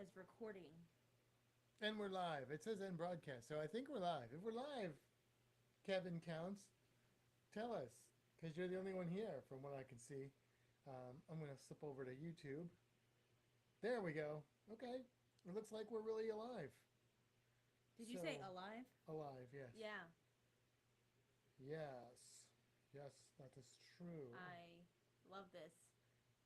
says recording. And we're live. It says end broadcast, so I think we're live. If we're live, Kevin counts. Tell us, because you're the only one here from what I can see. I'm going to slip over to YouTube. There we go. Okay. It looks like we're really alive. Did you say So, alive? alive, yes. Yeah, Yes. Yes, that is true. I love this.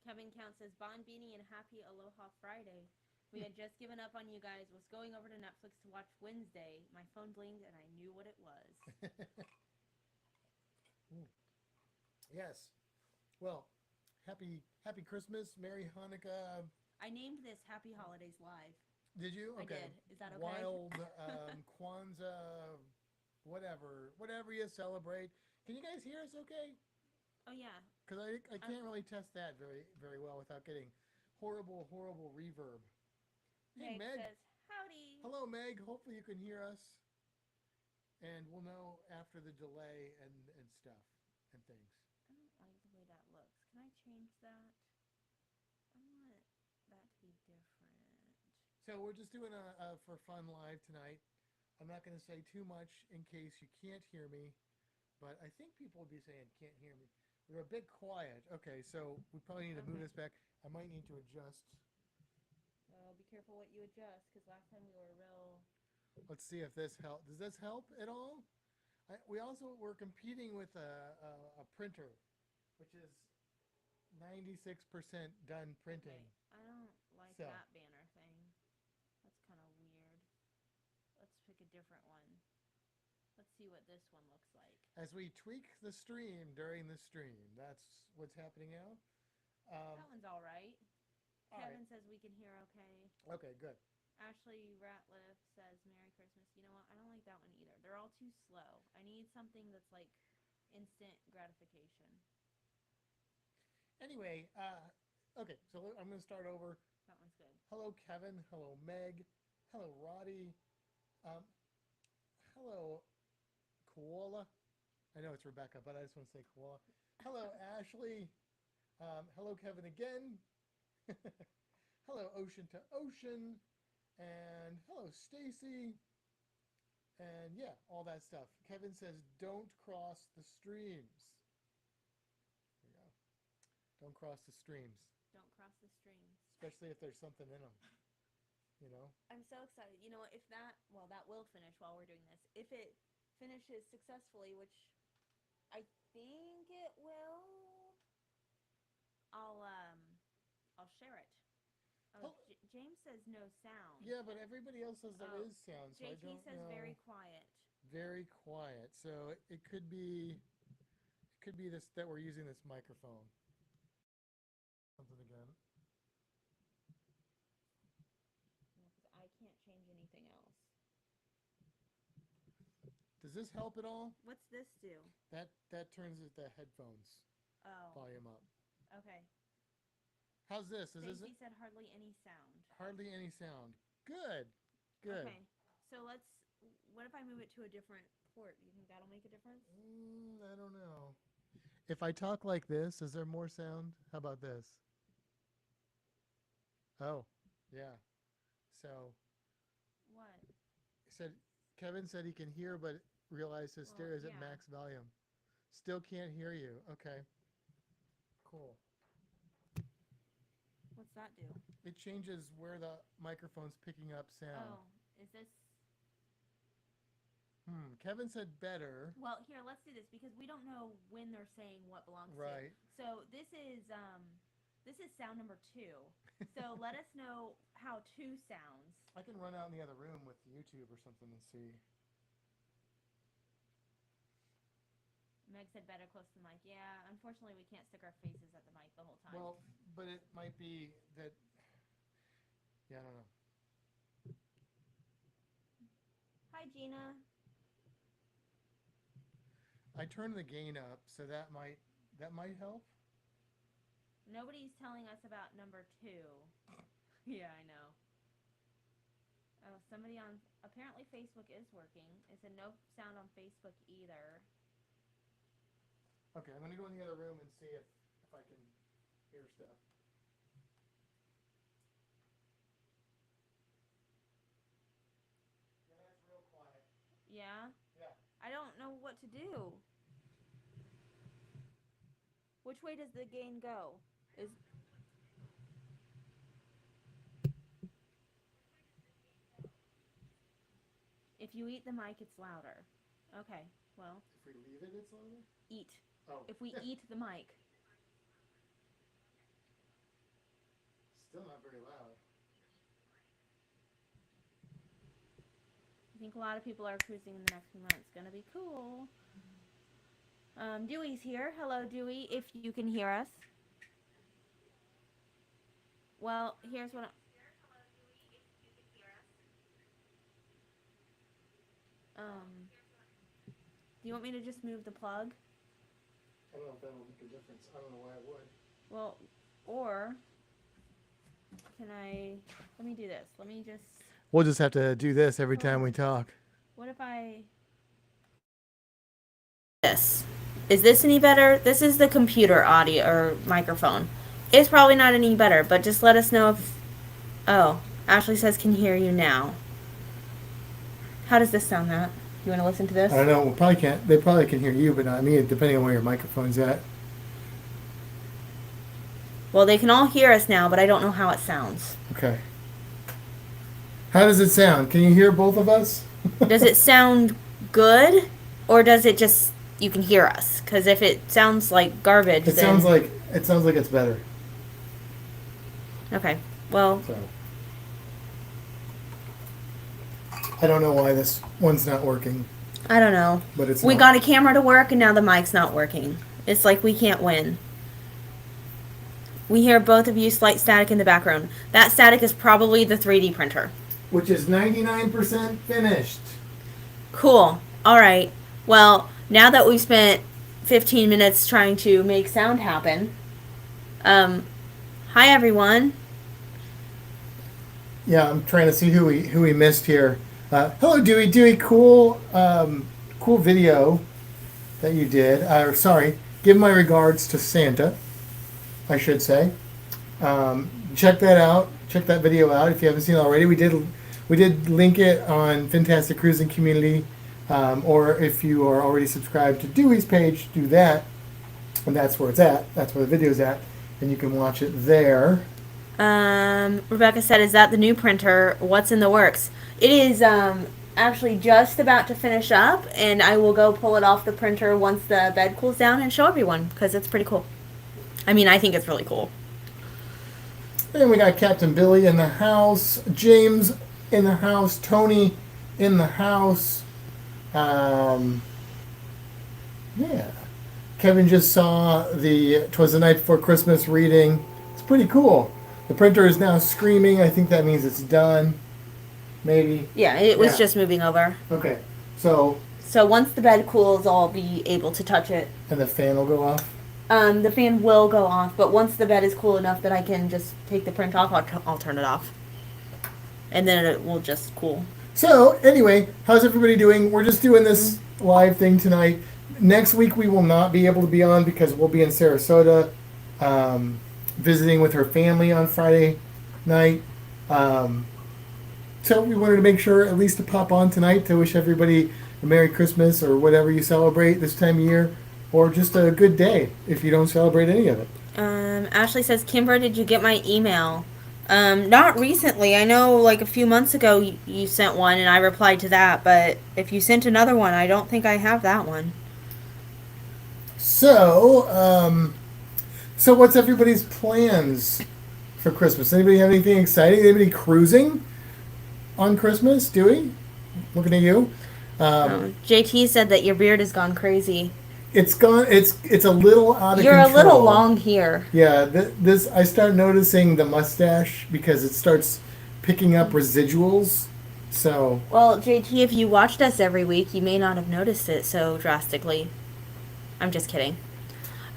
Kevin Count says Bon Beanie and happy Aloha Friday. We had just given up on you guys. Was going over to Netflix to watch Wednesday. My phone blinked and I knew what it was. Yes. Well, happy Christmas, Merry Hanukkah. I named this Happy Holidays Live. Did you? I Okay. did. Is that okay? Wild Kwanzaa, whatever you celebrate. Can you guys hear us okay? Oh yeah. Because I can't really test that very well without getting horrible reverb. Hey Meg Meg, says howdy. hello Meg. Hopefully you can hear us, and we'll know after the delay and stuff and things. I don't like the way that looks. Can I change that? I want that to be different. So we're just doing a for fun live tonight. I'm not going to say too much in case you can't hear me, but I think people will be saying can't hear me. We're a bit quiet. Okay, so we probably need to move Okay. this back. I might need to adjust. Well, be careful what you adjust, because last time we were real. Let's see if this help. Does this help at all? We also we're competing with a printer, which is 96% done printing. Okay, I don't like So that banner thing. That's kind of weird. Let's pick a different one. Let's see what this one looks like. as we tweak the stream during the stream, that's what's happening now. That one's all right. All right. Kevin says we can hear okay. Okay, good. Ashley Ratliff says Merry Christmas. You know what? I don't like that one either. They're all too slow. I need something that's like instant gratification. Anyway, okay, so I'm going to start over. That one's good. Hello, Kevin. Hello, Meg. Hello, Roddy. Um, hello, Koala. I know it's Rebecca, but I just want to say Koala. Hello, Ashley. Hello, Kevin again. Hello, Ocean to Ocean. And hello, Stacy. And yeah, all that stuff. Kevin says, don't cross the streams. There you go. Don't cross the streams, Don't cross the streams. especially if there's something in them, you know? I'm so excited. You know what? If that, well, that will finish while we're doing this. If it finishes successfully, which I think it will, I'll share it. Oh, James says no sound. Yeah, but everybody else says there is sound, so I JT don't says know. very quiet. Very quiet. So it could be this that we're using this microphone. Something again. Because I can't change anything else. Does this help at all? What's this do? That turns the headphones Oh, volume up. okay. How's this? Is Stacy this said hardly any sound. hardly any sound? Good. Good. Okay, so let's. What if I move it to a different port? Do you think that'll make a difference? I don't know. If I talk like this, is there more sound? How about this? Oh, yeah. So What? said Kevin said he can hear, but realized his Well, stereo is at yeah. max volume. Still can't hear you. Okay. Cool. What's that do? It changes where the microphone's picking up sound. Oh, is this? Kevin said better. Well, here, let's do this because we don't know when they're saying what belongs Right. to. So this is sound number 2. So let us know how 2 sounds. I can run out in the other room with YouTube or something and see. Meg said better close to the mic. Yeah, unfortunately we can't stick our faces at the mic the whole time. Well, but it might be that. Yeah, I don't know. Hi, Gina. I turned the gain up, so that might help. Nobody's telling us about number 2. Yeah, I know. Oh, somebody on, apparently Facebook is working. It said no sound on Facebook either. Okay, I'm gonna go in the other room and see if I can hear stuff. Yeah? Yeah. I don't know what to do. Which way does the gain go? Is if you eat the mic, it's louder. Okay, well, If we leave it, it's louder? eat. Oh. If we eat the mic. Still not very loud. I think a lot of people are cruising in the next few months. Gonna be cool. Dewey's here. Hello, Dewey, if you can hear us. Well, here's what do you want me to just move the plug? I don't know if that will make a difference. I don't know why it would. Well, or can I, let me do this. Let me just, We'll just have to do this every time we talk. what if I, this. Is this any better? This is the computer audio or microphone. It's probably not any better, but just let us know if, oh, Ashley says can hear you now. How does this sound, Matt? You want to listen to this? I don't know. We probably can't. They probably can hear you, but not me, depending on where your microphone's at. Well, they can all hear us now, but I don't know how it sounds. Okay. How does it sound? Can you hear both of us? Does it sound good, or does it just you can hear us? Because if it sounds like garbage, It then sounds like it's better. okay. Well, So I don't know why this one's not working, I don't know. but it's We not. got a camera to work, and now the mic's not working. It's like we can't win. We hear both of you slight static in the background. That static is probably the 3D printer. Which is 99% finished. Cool. All right. Well, now that we've spent 15 minutes trying to make sound happen, hi everyone. Yeah, I'm trying to see who we missed here. Hello, Dewey. Dewey, cool video that you did. Sorry, give my regards to Santa, I should say. Check that out. Check that video out if you haven't seen it already. We did link it on Fintastic Cruise and Community, or if you are already subscribed to Dewey's page, do that, and that's where it's at. That's where the video's at, and you can watch it there. Rebecca said, is that the new printer? What's in the works? It is actually just about to finish up, and I will go pull it off the printer once the bed cools down and show everyone, because it's pretty cool. I mean, I think it's really cool. And we got Captain Billy in the house, James in the house, Tony in the house. Yeah. Kevin just saw the 'Twas the Night Before Christmas reading. It's pretty cool. The printer is now screaming. I think that means it's done. Maybe. Yeah, it was just moving over. Okay. So once the bed cools, I'll be able to touch it. And the fan will go off? The fan will go off, but once the bed is cool enough that I can just take the print off, I'll turn it off. And then it will just cool. So, anyway, how's everybody doing? We're just doing this live thing tonight. Next week we will not be able to be on because we'll be in Sarasota visiting with her family on Friday night. So we wanted to make sure at least to pop on tonight to wish everybody a Merry Christmas or whatever you celebrate this time of year, or just a good day if you don't celebrate any of it. Ashley says, Kimber, did you get my email? Not recently. I know like a few months ago you sent one and I replied to that, but if you sent another one, I don't think I have that one. So, so what's everybody's plans for Christmas? Anybody have anything exciting? Anybody cruising on Christmas? Dewey? Looking at you. JT said that your beard has gone crazy. It's gone. It's a little out of You're control. a little long here. Yeah, this I start noticing the mustache because it starts picking up residuals. So. Well, JT, if you watched us every week, you may not have noticed it so drastically. I'm just kidding.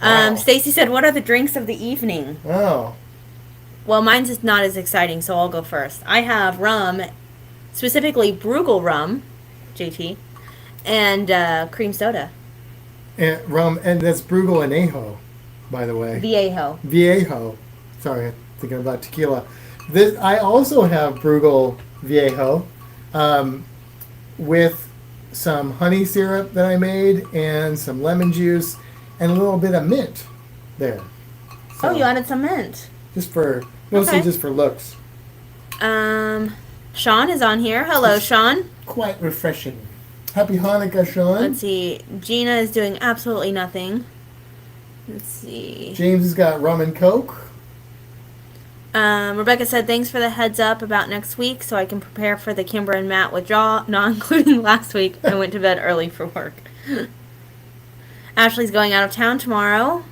Wow. Stacy said, "What are the drinks of the evening?" Oh. Well, mine's is not as exciting, so I'll go first. I have rum, specifically Bruegel rum, JT, and cream soda. And rum, and that's Bruegel Anejo, by the way. Viejo. Viejo. Sorry, I'm thinking about tequila. I also have Bruegel Viejo with some honey syrup that I made and some lemon juice and a little bit of mint there. So, you added some mint. Just for, mostly Okay. just for looks. Sean is on here. Hello, Sean. Quite refreshing. Happy Hanukkah, Sean. Let's see. Gina is doing absolutely nothing. Let's see. James has got rum and coke. Rebecca said, thanks for the heads up about next week so I can prepare for the Kimber and Matt withdrawal, not including last week. I went to bed early for work. Ashley's going out of town tomorrow.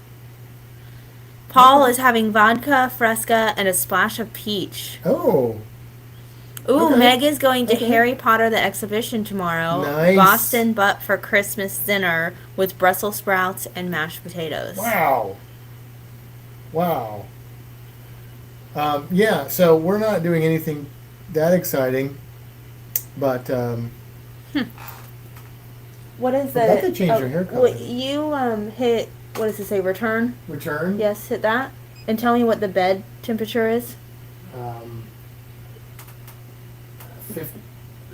Paul is having vodka, fresca, and a splash of peach. Oh. Ooh, Okay. Meg is going to Okay. Harry Potter the exhibition tomorrow. Nice. Boston butt for Christmas dinner with Brussels sprouts and mashed potatoes. Wow. Wow. Yeah, so we're not doing anything that exciting, but What is that? Rebecca changed her hair color. You hit, what does it say, return? Return. Yes, hit that. And tell me what the bed temperature is. 50,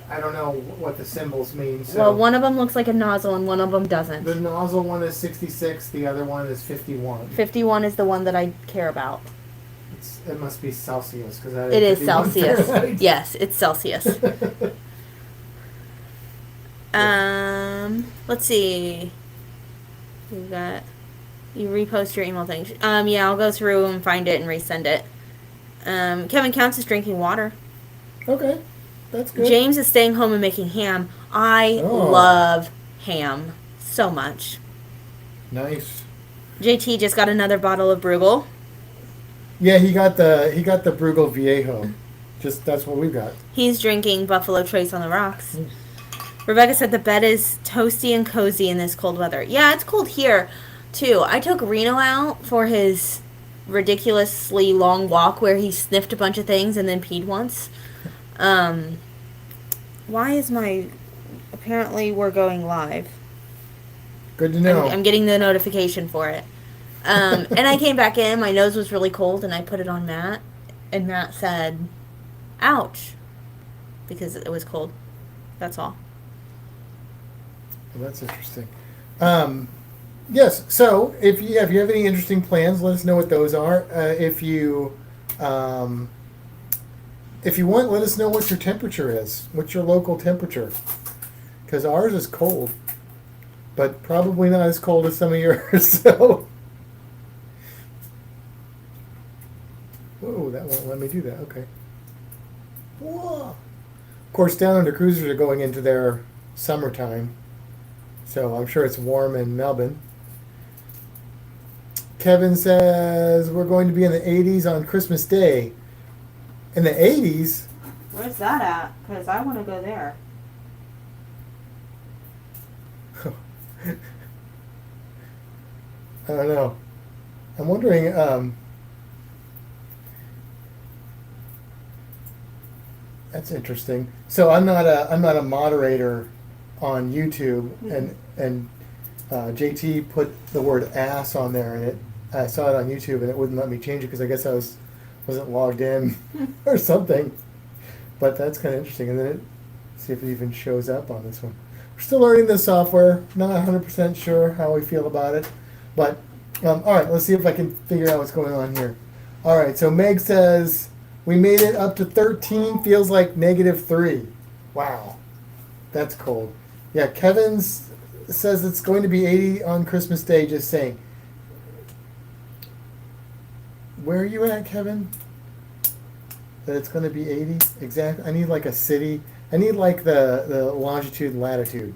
I don't know what the symbols mean. So Well, one of them looks like a nozzle and one of them doesn't. the nozzle one is 66, the other one is 51. 51 is the one that I care about. It must be Celsius because that It is 51 Celsius. Fahrenheit. Yes, it's Celsius. Let's see. You got. You repost your email thing. Yeah, I'll go through and find it and resend it. Kevin Counts is drinking water. Okay, that's good. James is staying home and making ham. I Oh. love ham so much. Nice. JT just got another bottle of Bruegel. Yeah, he got the Bruegel Viejo. Just that's what we got. He's drinking Buffalo Trace on the rocks. Rebecca said the bed is toasty and cozy in this cold weather. Yeah, it's cold here, too. I took Reno out for his ridiculously long walk where he sniffed a bunch of things and then peed once. Why is my... Apparently we're going live. Good to know. I'm getting the notification for it. And I came back in. My nose was really cold, and I put it on Matt. And Matt said, ouch. Because it was cold. That's all. Well, that's interesting. Yes. So if you have any interesting plans, let us know what those are. If you want, let us know what your temperature is. What's your local temperature? Because ours is cold, but probably not as cold as some of yours. So. Whoa, that won't let me do that. Okay. Whoa. Of course, down under cruisers are going into their summertime. So I'm sure it's warm in Melbourne. Kevin says we're going to be in the 80s on Christmas Day. In the 80s? Where's that at? Because I want to go there. I don't know. I'm wondering. That's interesting. So I'm not a moderator on YouTube, and JT put the word ass on there, and I saw it on YouTube, and it wouldn't let me change it because I guess I wasn't logged in or something. But that's kind of interesting. And then see if it even shows up on this one. We're still learning this software. Not 100% sure how we feel about it. But, all right, let's see if I can figure out what's going on here. All right, so Meg says, we made it up to 13, feels like -3. Wow, that's cold. Yeah, Kevin says it's going to be 80 on Christmas Day, just saying. Where are you at, Kevin? That it's going to be 80? Exactly. I need like a city. I need like the longitude and latitude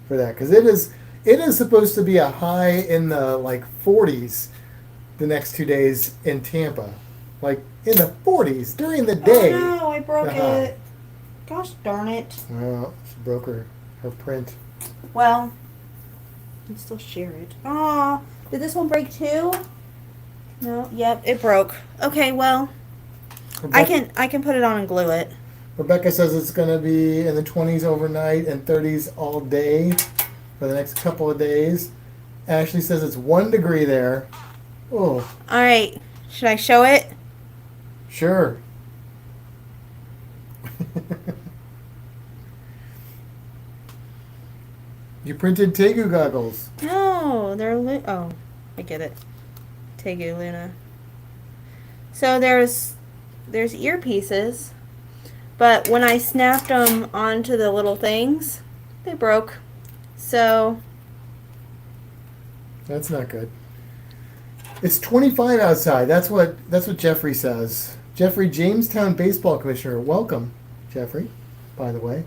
for that, because it is supposed to be a high in the like 40s the next 2 days in Tampa, like in the 40s during the day. Oh no, I broke Uh-huh. it. Gosh darn it. Well, she broke her print. Well, I can still share it. Aw, did this one break too? No, yep, it broke. Okay, well, I can put it on and glue it. Rebecca says it's going to be in the 20s overnight and 30s all day for the next couple of days. Ashley says it's 1 degree there. Oh. All right, should I show it? Sure. You printed Tegu goggles. No, they're oh, I get it. Tegu Luna. So there's earpieces, but when I snapped them onto the little things, they broke. So that's not good. It's 25 outside. That's what Jeffrey says. Jeffrey, Jamestown baseball commissioner. Welcome, Jeffrey. By the way.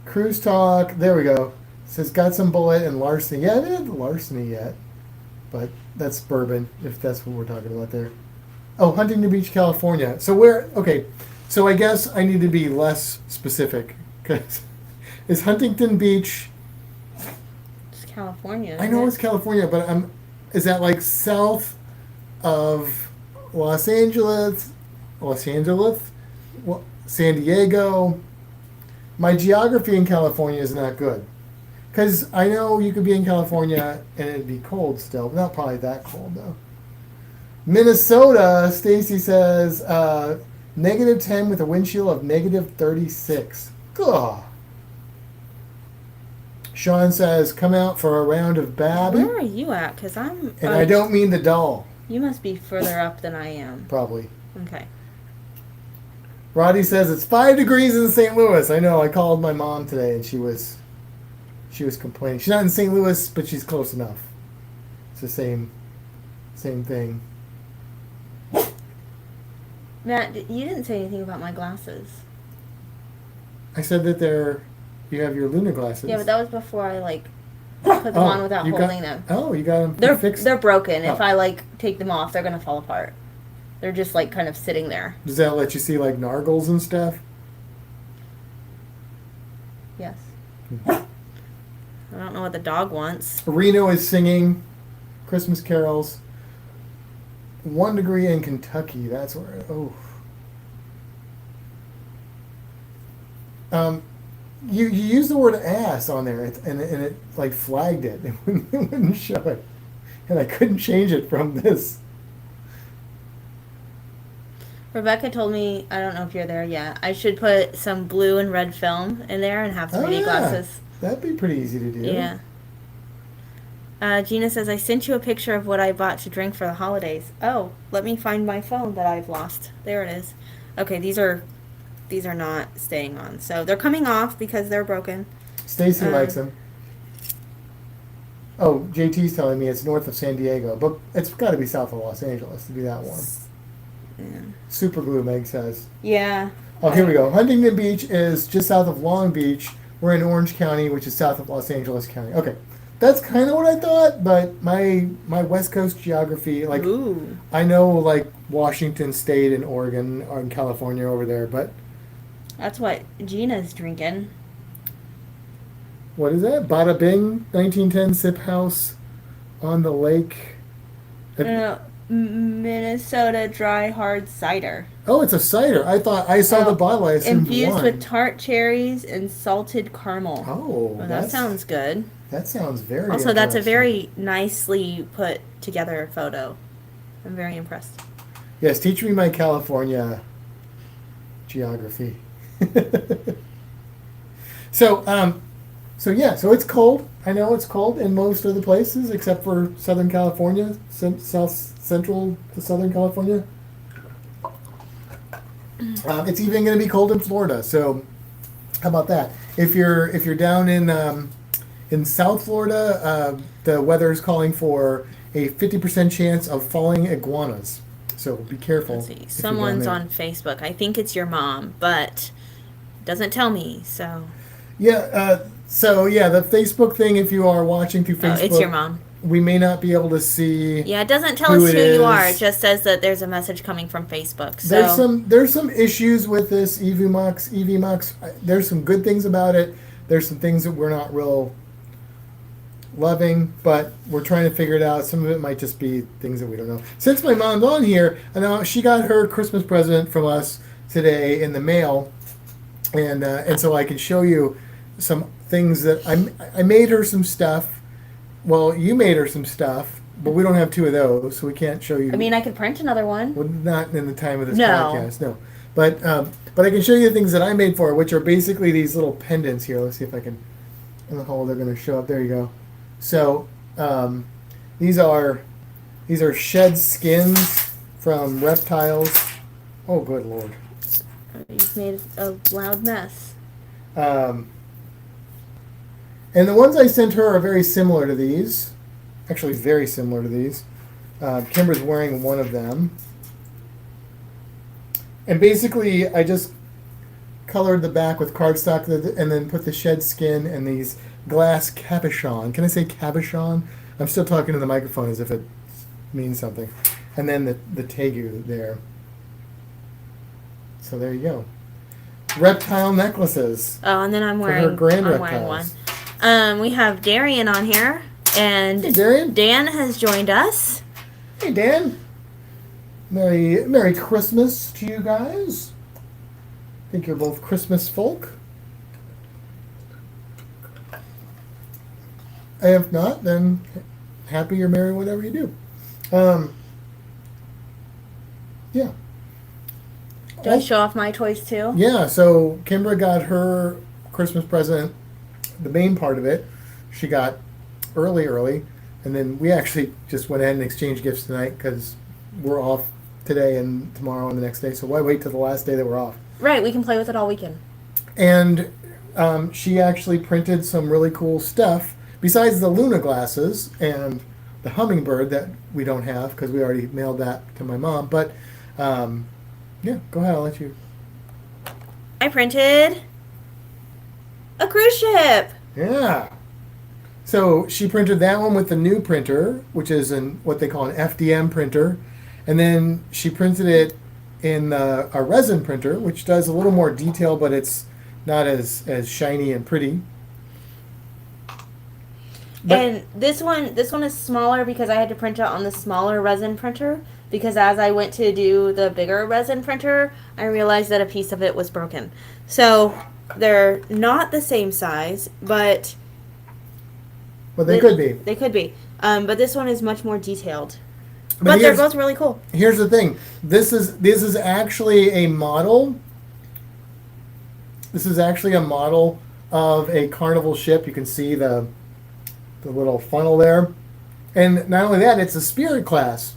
Cruise talk. There we go. It says got some bullet and larceny. Yeah, I didn't have the larceny yet, but that's bourbon if that's what we're talking about there. Oh, Huntington Beach, California. So where? Okay. So I guess I need to be less specific because is Huntington Beach? It's California. I know it's California, but is that like south of Los Angeles, San Diego? My geography in California is not good. Because I know you could be in California and it'd be cold still, but not probably that cold though. Minnesota, Stacy says, -10 with a wind chill of -36. Gah. Sean says, come out for a round of Bab. Where are you at? Because I'm... And I don't mean the doll. You must be further up than I am. Probably. Okay. Roddy says it's 5 degrees in St. Louis. I know. I called my mom today and she was complaining. She's not in St. Louis, but she's close enough. It's the same thing. Matt, you didn't say anything about my glasses. I said that you have your lunar glasses. Yeah, but that was before I put them on without holding them. Oh, you got them fixed. They're broken. Oh. If I take them off, they're gonna fall apart. They're just kind of sitting there. Does that let you see nargles and stuff? Yes. I don't know what the dog wants. Reno is singing Christmas carols. 1 degree in Kentucky. That's where. Oh. You used the word ass on there, and it flagged it. It wouldn't show it, and I couldn't change it from this. Rebecca told me, I don't know if you're there yet, I should put some blue and red film in there and have 3D glasses. That'd be pretty easy to do. Yeah. Gina says, I sent you a picture of what I bought to drink for the holidays. Oh, let me find my phone that I've lost. There it is. Okay, these are not staying on. So they're coming off because they're broken. Stacy likes them. Oh, JT's telling me it's north of San Diego, but it's got to be south of Los Angeles to be that warm. Yeah. Super glue, Meg says. Yeah. Oh, here we go. Huntington Beach is just south of Long Beach. We're in Orange County, which is south of Los Angeles County. Okay. That's kind of what I thought, but my West Coast geography, Ooh. I know Washington State and Oregon or in California over there, but that's what Gina's drinking. What is that? Bada Bing, 1910 Sip House on the lake. No, Minnesota Dry Hard Cider. Oh, it's a cider. I thought I saw the bottle. I assumed infused wine. with tart cherries and salted caramel. Oh, well, that sounds good. That sounds very. Also, that's a very nicely put together photo. I'm very impressed. Yes, teach me my California geography. So so it's cold. I know it's cold in most of the places except for Southern California, South Central to Southern California. It's even going to be cold in Florida. So, how about that? If you're down in South Florida, the weather is calling for a 50% chance of falling iguanas. So be careful. Let's see. Someone's on Facebook. I think it's your mom, but doesn't tell me. So. Yeah. The Facebook thing. If you are watching through Facebook, it's your mom. We may not be able to see. Yeah, it doesn't tell us who you are. It just says that there's a message coming from Facebook. So. There's some issues with this EVMux. There's some good things about it. There's some things that we're not real loving, but we're trying to figure it out. Some of it might just be things that we don't know. Since my mom's on here, I know she got her Christmas present from us today in the mail, and so I can show you some things that I made her some stuff. Well, you made her some stuff, but we don't have two of those, so we can't show you. I mean, I could print another one. Well, not in the time of this podcast, no. But I can show you the things that I made for her, which are basically these little pendants here. Let's see if I can. In the hole, they're going to show up. There you go. So these are shed skins from reptiles. Oh, good lord! You've made a loud mess. And the ones I sent her are very similar to these. Actually, very similar to these. Kimber's wearing one of them. And basically, I just colored the back with cardstock and then put the shed skin and these glass cabochon. Can I say cabochon? I'm still talking to the microphone as if it means something. And then the tegu there. So there you go. Reptile necklaces. Oh, and then I'm wearing one. We have Darian on here, and hey, Darian. Dan has joined us. Hey, Dan. Merry Christmas to you guys. I think you're both Christmas folk. And if not, then happy or merry, whatever you do. Yeah. Do I show off my toys too? Yeah, so Kimbra got her Christmas present, the main part of it, she got early, and then we actually just went ahead and exchanged gifts tonight because we're off today and tomorrow and the next day, so why wait till the last day that we're off? Right, we can play with it all weekend. And she actually printed some really cool stuff, besides the Luna glasses and the hummingbird that we don't have because we already mailed that to my mom, but yeah, go ahead, I'll let you. I printed a cruise ship. Yeah. So she printed that one with the new printer, which is what they call an FDM printer. And then she printed it in a resin printer, which does a little more detail, but it's not as shiny and pretty. But and this one is smaller because I had to print it on the smaller resin printer. Because as I went to do the bigger resin printer, I realized that a piece of it was broken. So they're not the same size, but they could be. They could be. But this one is much more detailed. But they're both really cool. Here's the thing. This is actually a model. This is actually a model of a Carnival ship. You can see the little funnel there. And not only that, it's a Spirit class,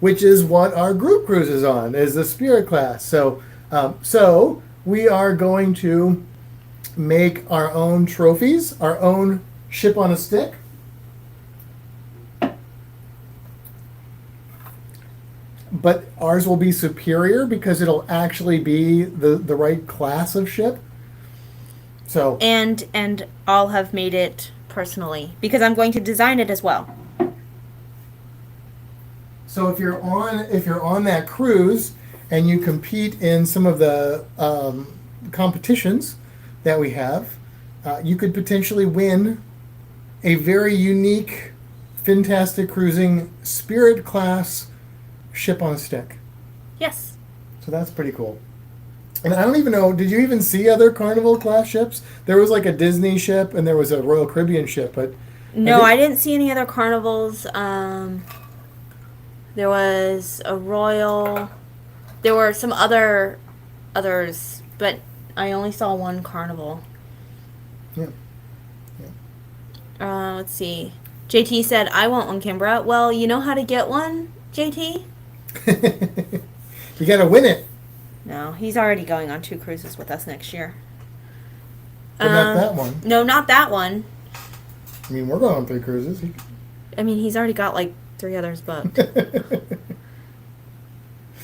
which is what our group cruise is on, is the Spirit class. So we are going to make our own trophies, our own ship on a stick. But ours will be superior because it'll actually be the right class of ship. So and I'll have made it personally because I'm going to design it as well. So if you're on that cruise and you compete in some of the competitions that we have, you could potentially win a very unique Fintastic Cruising Spirit class ship on a stick. Yes. So that's pretty cool. And I don't even know, did you even see other Carnival class ships? There was like a Disney ship and there was a Royal Caribbean ship, but no, I didn't see any other Carnivals. There was a Royal. There were some others, but I only saw one Carnival. Yeah. Let's see. JT said, I want one, Kimbra. Well, you know how to get one, JT? You gotta win it. No, he's already going on 2 cruises with us next year. But not that one. No, not that one. I mean, we're going on 3 cruises. I mean, he's already got like 3 others booked.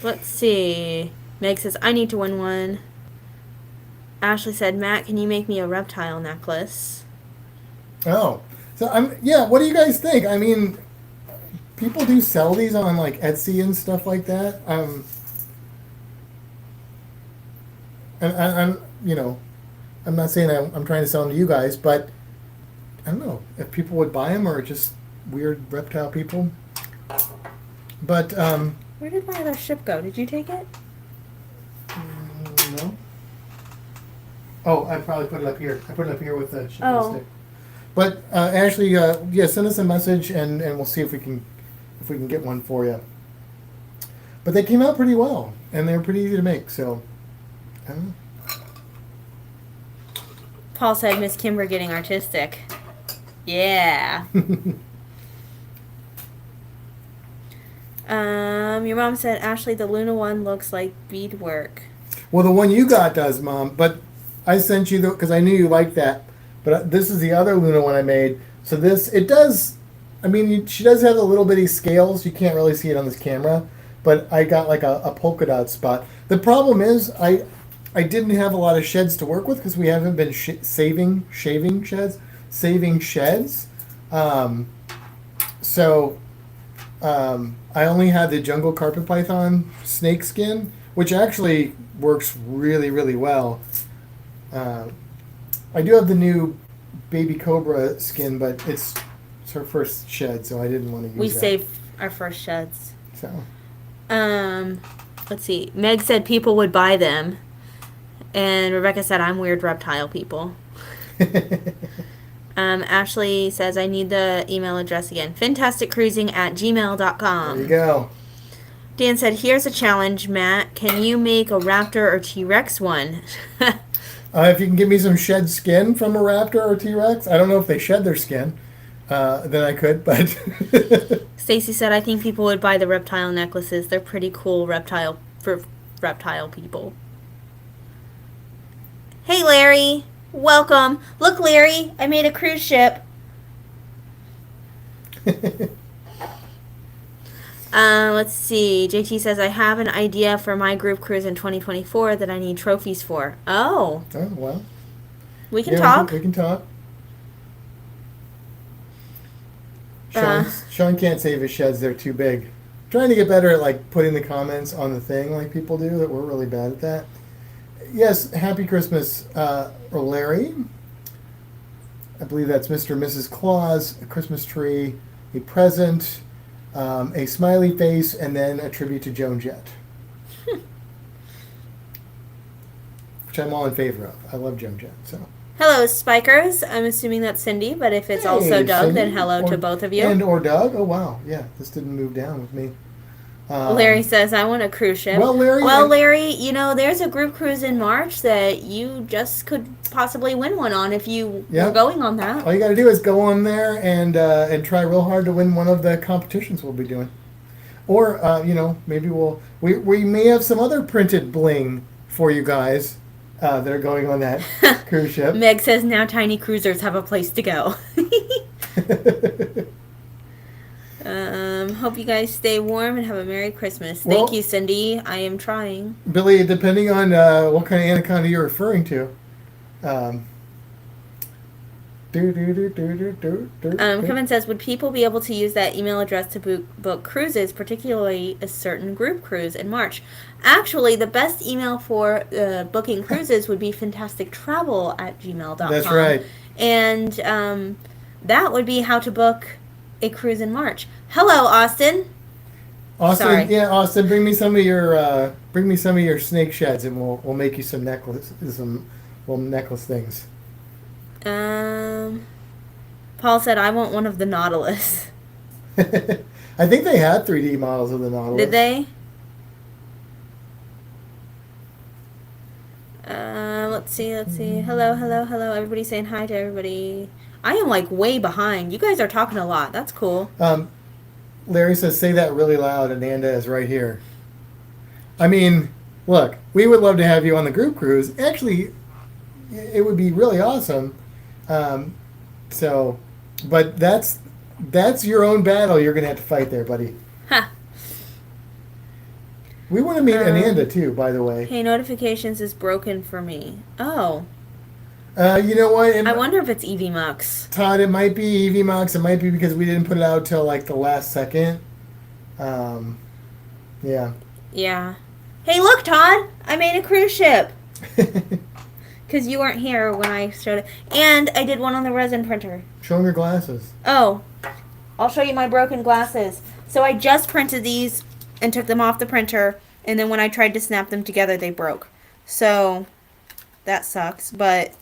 Let's see. Meg says, I need to win one. Ashley said, Matt, can you make me a reptile necklace? Oh. So, what do you guys think? I mean, people do sell these on, like, Etsy and stuff like that. And I'm not saying I'm trying to sell them to you guys, but I don't know if people would buy them or just weird reptile people. But, where did my other ship go? Did you take it? No. Oh, I probably put it up here. I put it up here with the ship on stick. But Ashley, send us a message and we'll see if we can get one for you. But they came out pretty well and they're pretty easy to make. So Paul said, Miss Kimber getting artistic. Yeah. Your mom said, Ashley, the Luna one looks like beadwork. Well, the one you got does, Mom. But I sent you because I knew you liked that. But this is the other Luna one I made. So this, it does, I mean, she does have the little bitty scales. You can't really see it on this camera. But I got like a polka dot spot. The problem is I didn't have a lot of sheds to work with because we haven't been saving sheds. I only had the jungle carpet python snake skin, which actually works really, really well. I do have the new baby cobra skin, but it's her first shed, so I didn't want to use it. We saved our first sheds. So. Let's see. Meg said people would buy them. And Rebecca said, I'm weird reptile people. Ashley says, I need the email address again. Fintasticcruising@gmail.com. There you go. Dan said, here's a challenge, Matt. Can you make a raptor or T-Rex one? If you can give me some shed skin from a raptor or T-Rex. I don't know if they shed their skin. Then I could, but... Stacy said, I think people would buy the reptile necklaces. They're pretty cool for reptile people. Hey, Larry. Welcome. Look, Larry, I made a cruise ship. Let's see. JT says, I have an idea for my group cruise in 2024 that I need trophies for. Oh. Oh, well. We can talk. We can talk. Sean can't save his sheds. They're too big. I'm trying to get better at like putting the comments on the thing like people do. That we're really bad at that. Yes, Happy Christmas, Larry. I believe that's Mr. and Mrs. Claus, a Christmas tree, a present, a smiley face, and then a tribute to Joan Jett. Which I'm all in favor of. I love Joan Jett. So. Hello, Spikers. I'm assuming that's Cindy, but if it's also Doug, Cindy, then hello to both of you. Or Doug. Oh, wow. Yeah, this didn't move down with me. Larry says, I want a cruise ship. Well, Larry, you know, there's a group cruise in March that you just could possibly win one on if you were going on that. All you got to do is go on there and try real hard to win one of the competitions we'll be doing. Or, maybe we may have some other printed bling for you guys that are going on that cruise ship. Meg says, now tiny cruisers have a place to go. Hope you guys stay warm and have a Merry Christmas. Thank you, Cindy. I am trying. Billy, depending on what kind of anaconda you're referring to. Kevin says, would people be able to use that email address to book cruises, particularly a certain group cruise in March? Actually, the best email for booking cruises would be fantastictravel@gmail.com. That's right. And that would be how to book a cruise in March. Hello, Austin. Sorry. Yeah, Austin, bring me some of your snake sheds, and we'll make you some necklace things. Paul said, I want one of the Nautilus. I think they had 3D models of the Nautilus. Did they? Let's see. Hello. Everybody saying hi to everybody. I am like way behind. You guys are talking a lot. That's cool. Larry says, say that really loud. Ananda is right here. I mean, look, we would love to have you on the group cruise. Actually, it would be really awesome. But that's your own battle you're going to have to fight there, buddy. Huh. We want to meet Ananda, too, by the way. Hey, notifications is broken for me. Oh. You know what? I wonder if it's EVMux. Todd, it might be EVMux. It might be because we didn't put it out till like the last second. Yeah. Yeah. Hey, look, Todd! I made a cruise ship. Because you weren't here when I showed it. And I did one on the resin printer. Show them your glasses. Oh. I'll show you my broken glasses. So I just printed these and took them off the printer. And then when I tried to snap them together, they broke. So that sucks. But...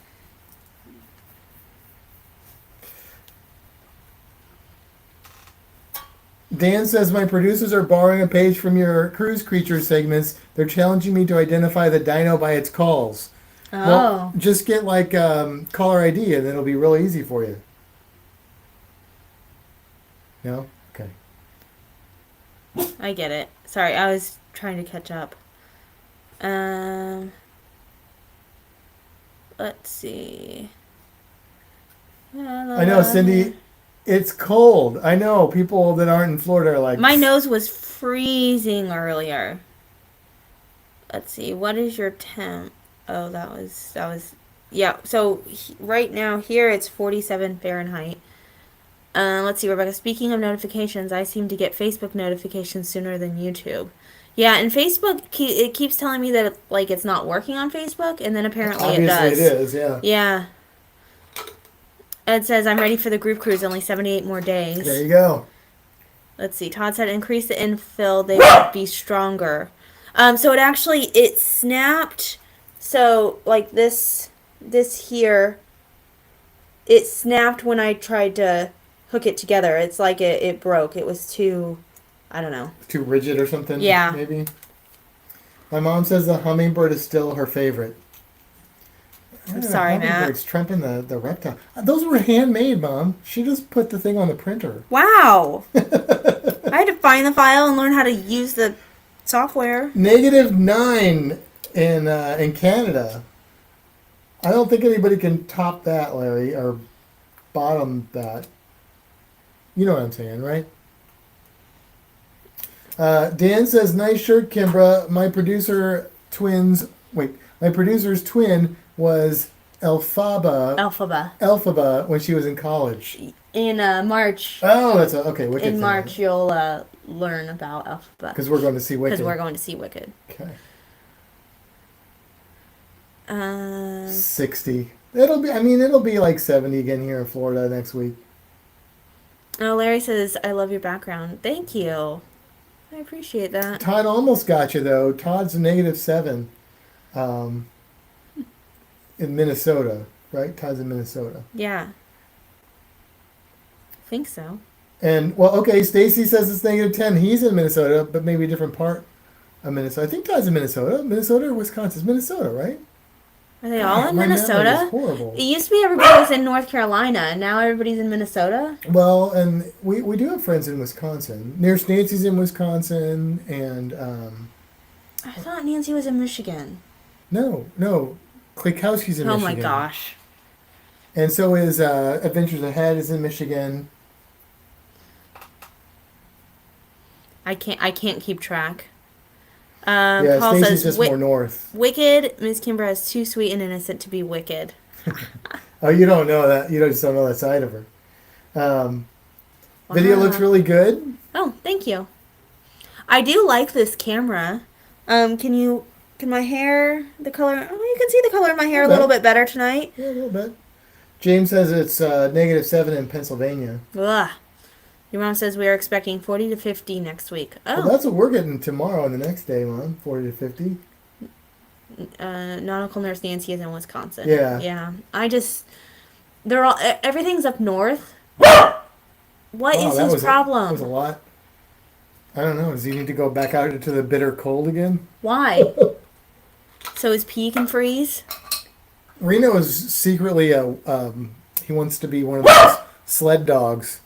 Dan says, my producers are borrowing a page from your cruise creature segments. They're challenging me to identify the dino by its calls. Oh. Well, just get like caller ID and it'll be real easy for you. No? Okay. I get it. Sorry, I was trying to catch up. Let's see. I know, Cindy, it's cold. I know, people that aren't in Florida are like... My nose was freezing earlier. Let's see, what is your temp? Oh, that was... Yeah, so right now here it's 47 Fahrenheit. Let's see, Rebecca, speaking of notifications, I seem to get Facebook notifications sooner than YouTube. Yeah, and Facebook, it keeps telling me that it's not working on Facebook, and then apparently it does. Obviously it is, yeah. Yeah. It says, I'm ready for the group cruise, only 78 more days. There you go. Let's see, Todd said, increase the infill, they would be stronger. So it snapped, so, like, this here, it snapped when I tried to hook it together. It's like it broke. It was too, I don't know. Too rigid or something? Yeah. Maybe. My mom says the hummingbird is still her favorite. I'm sorry, Matt. Hummingbirds tramping the reptile. Those were handmade, Mom. She just put the thing on the printer. Wow. I had to find the file and learn how to use the software. -9 in Canada. I don't think anybody can top that, Larry, or bottom that. You know what I'm saying, right? Dan says, nice shirt, Kimbra. My producer's twin was Elphaba when she was in college. In March. Oh, that's okay. Wicked. In March, you'll learn about Elphaba. Because we're going to see Wicked. Okay. 60. It'll be like 70 again here in Florida next week. Oh, Larry says, I love your background. Thank you. I appreciate that. Todd almost got you, though. Todd's -7 in Minnesota, right? Todd's in Minnesota. Yeah. I think so. And, well, okay, Stacy says it's -10. He's in Minnesota, but maybe a different part of Minnesota. I think Todd's in Minnesota. Minnesota or Wisconsin? It's Minnesota, right? Are they all in Minnesota? It used to be everybody was in North Carolina, and now everybody's in Minnesota? Well, and we do have friends in Wisconsin. Nurse Nancy's in Wisconsin, and... I thought Nancy was in Michigan. No. Klikowski's in Michigan. Oh, my gosh. And so is Adventures Ahead is in Michigan. I can't keep track. Yeah, Paul Stacey's says, just more north. Wicked, Ms. Kimbra is too sweet and innocent to be wicked. Oh, you don't know that. You just don't know that side of her. Wow. Video looks really good. Oh, thank you. I do like this camera. Can my hair, the color, you can see the color of my hair a little bit better tonight. Yeah, a little bit. James says it's -7 in Pennsylvania. Ugh. Your mom says we are expecting 40 to 50 next week. Oh. Well, that's what we're getting tomorrow and the next day, Mom. 40 to 50. Nautical Nurse Nancy is in Wisconsin. Yeah. Yeah. Everything's up north. What is his problem? That was a lot. I don't know. Does he need to go back out into the bitter cold again? Why? So his pee can freeze? Reno is secretly he wants to be one of those sled dogs.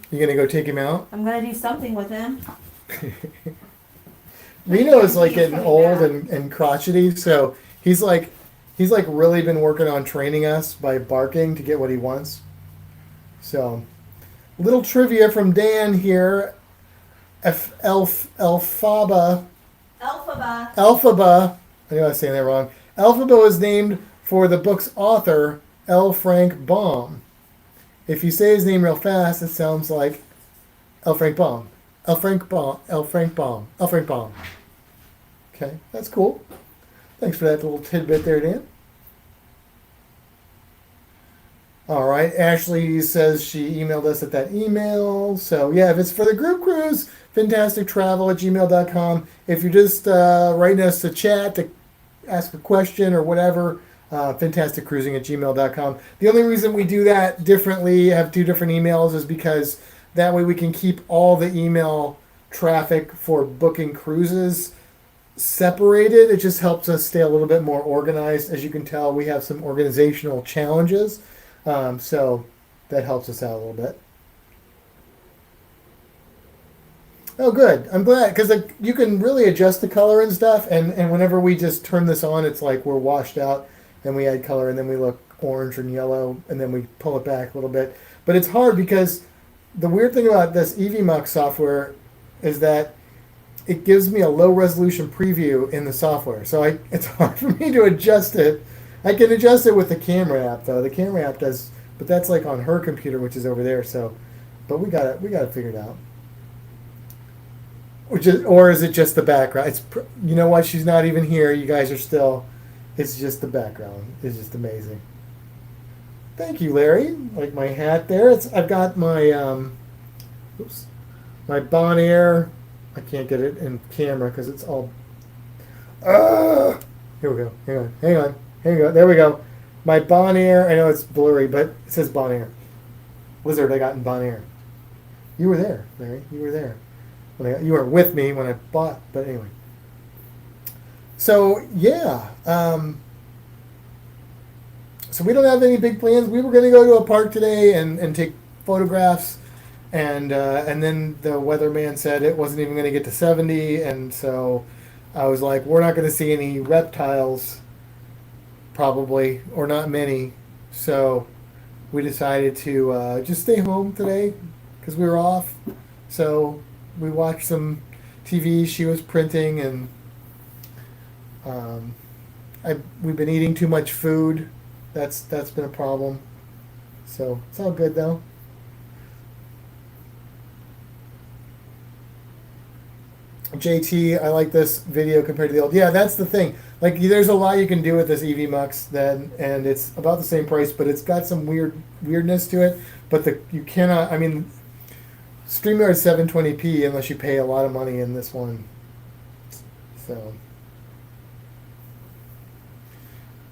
You gonna go take him out? I'm gonna do something with him. Reno is like getting old and crotchety, so he's like really been working on training us by barking to get what he wants. So, little trivia from Dan here. Elphaba. I know I was saying that wrong. Elphaba was named for the book's author, L. Frank Baum. If you say his name real fast, it sounds like L. Frank Baum. L. Frank Baum. L. Frank Baum. L. Frank Baum. Okay, that's cool. Thanks for that little tidbit there, Dan. All right, Ashley says she emailed us at that email. So, yeah, if it's for the group cruise, fantastictravel@gmail.com. If you're just writing us to chat, to ask a question or whatever, fantasticcruising@gmail.com. The only reason we do that differently, have two different emails, is because That way we can keep all the email traffic for booking cruises separated. It just helps us stay a little bit more organized. As you can tell, we have some organizational challenges. So that helps us out a little bit. Oh, good. I'm glad because you can really adjust the color and stuff. And whenever we just turn this on, it's like we're washed out and we add color and then we look orange and yellow and then we pull it back a little bit. But it's hard because the weird thing about this EVMux software is that it gives me a low resolution preview in the software. So it's hard for me to adjust it. I can adjust it with the camera app though. The camera app does, but that's like on her computer, which is over there. So, but we got it figured out. Or is it just the background? You know what? She's not even here. You guys are still. It's just the background. It's just amazing. Thank you, Larry. Like my hat there. I've got my my Bon Air. I can't get it in camera because it's all. Here we go. Hang on. There we go. My Bon Air. I know it's blurry, but it says Bon Air. Lizard I got in Bon Air. You were there, Larry. You were there. You weren't with me when I bought, but anyway. So yeah. So we don't have any big plans. We were going to go to a park today and take photographs. And then the weatherman said it wasn't even going to get to 70, and so I was like, we're not going to see any reptiles, probably, or not many. So we decided to just stay home today because we were off. So we watched some TV. She was printing, and we've been eating too much food. That's been a problem. So it's all good though. JT, I like this video compared to the old. Yeah, that's the thing. Like, there's a lot you can do with this EVMux then, and it's about the same price, but it's got some weirdness to it. But you cannot. I mean, StreamYard 720p unless you pay a lot of money in this one. So.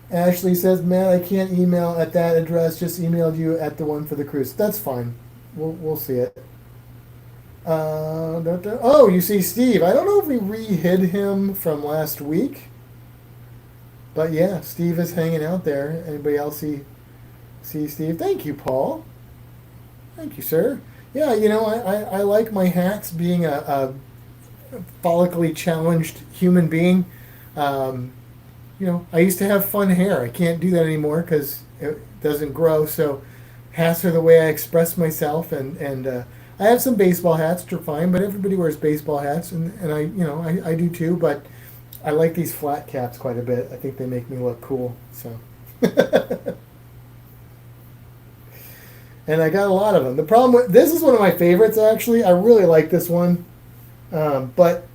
Ashley says, Matt, I can't email at that address. Just emailed you at the one for the cruise. That's fine. We'll see it. Oh, you see Steve. I don't know if we re-hid him from last week. But yeah, Steve is hanging out there. Anybody else see Steve? Thank you, Paul. Thank you, sir. Yeah, I like my hats being a follically challenged human being. I used to have fun hair. I can't do that anymore because it doesn't grow. So hats are the way I express myself, and I have some baseball hats, which are fine, but everybody wears baseball hats, and I do too. But I like these flat caps quite a bit. I think they make me look cool. So, and I got a lot of them. The problem with this is one of my favorites actually. I really like this one, but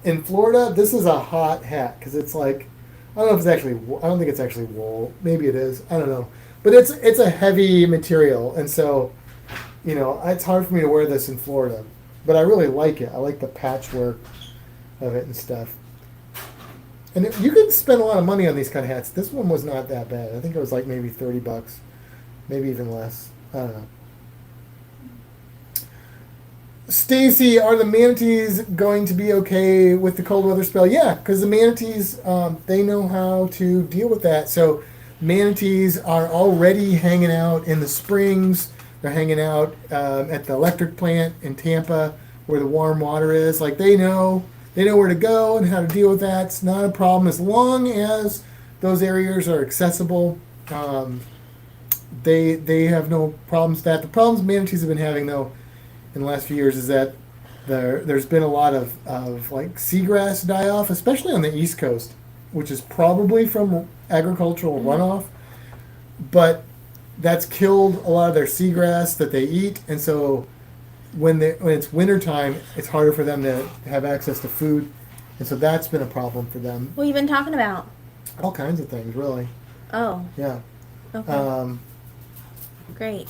in Florida, this is a hot hat because it's like. I don't know if it's actually. I don't think it's actually wool. Maybe it is. I don't know. But it's a heavy material, and so, it's hard for me to wear this in Florida. But I really like it. I like the patchwork of it and stuff. And you can spend a lot of money on these kind of hats. This one was not that bad. I think it was like maybe $30, maybe even less. I don't know. Stacy, are the manatees going to be okay with the cold weather spell? Yeah, because the manatees, they know how to deal with that. So manatees are already hanging out in the springs. They're hanging out at the electric plant in Tampa where the warm water is. Like they know where to go and how to deal with that. It's not a problem as long as those areas are accessible. They have no problems with that. The problems manatees have been having though in the last few years is that there's been a lot of like seagrass die off, especially on the East Coast, which is probably from agricultural runoff, but that's killed a lot of their seagrass that they eat, and so when it's wintertime, it's harder for them to have access to food, and so that's been a problem for them. What have you been talking about? All kinds of things, really. Oh. Yeah. Okay. Great.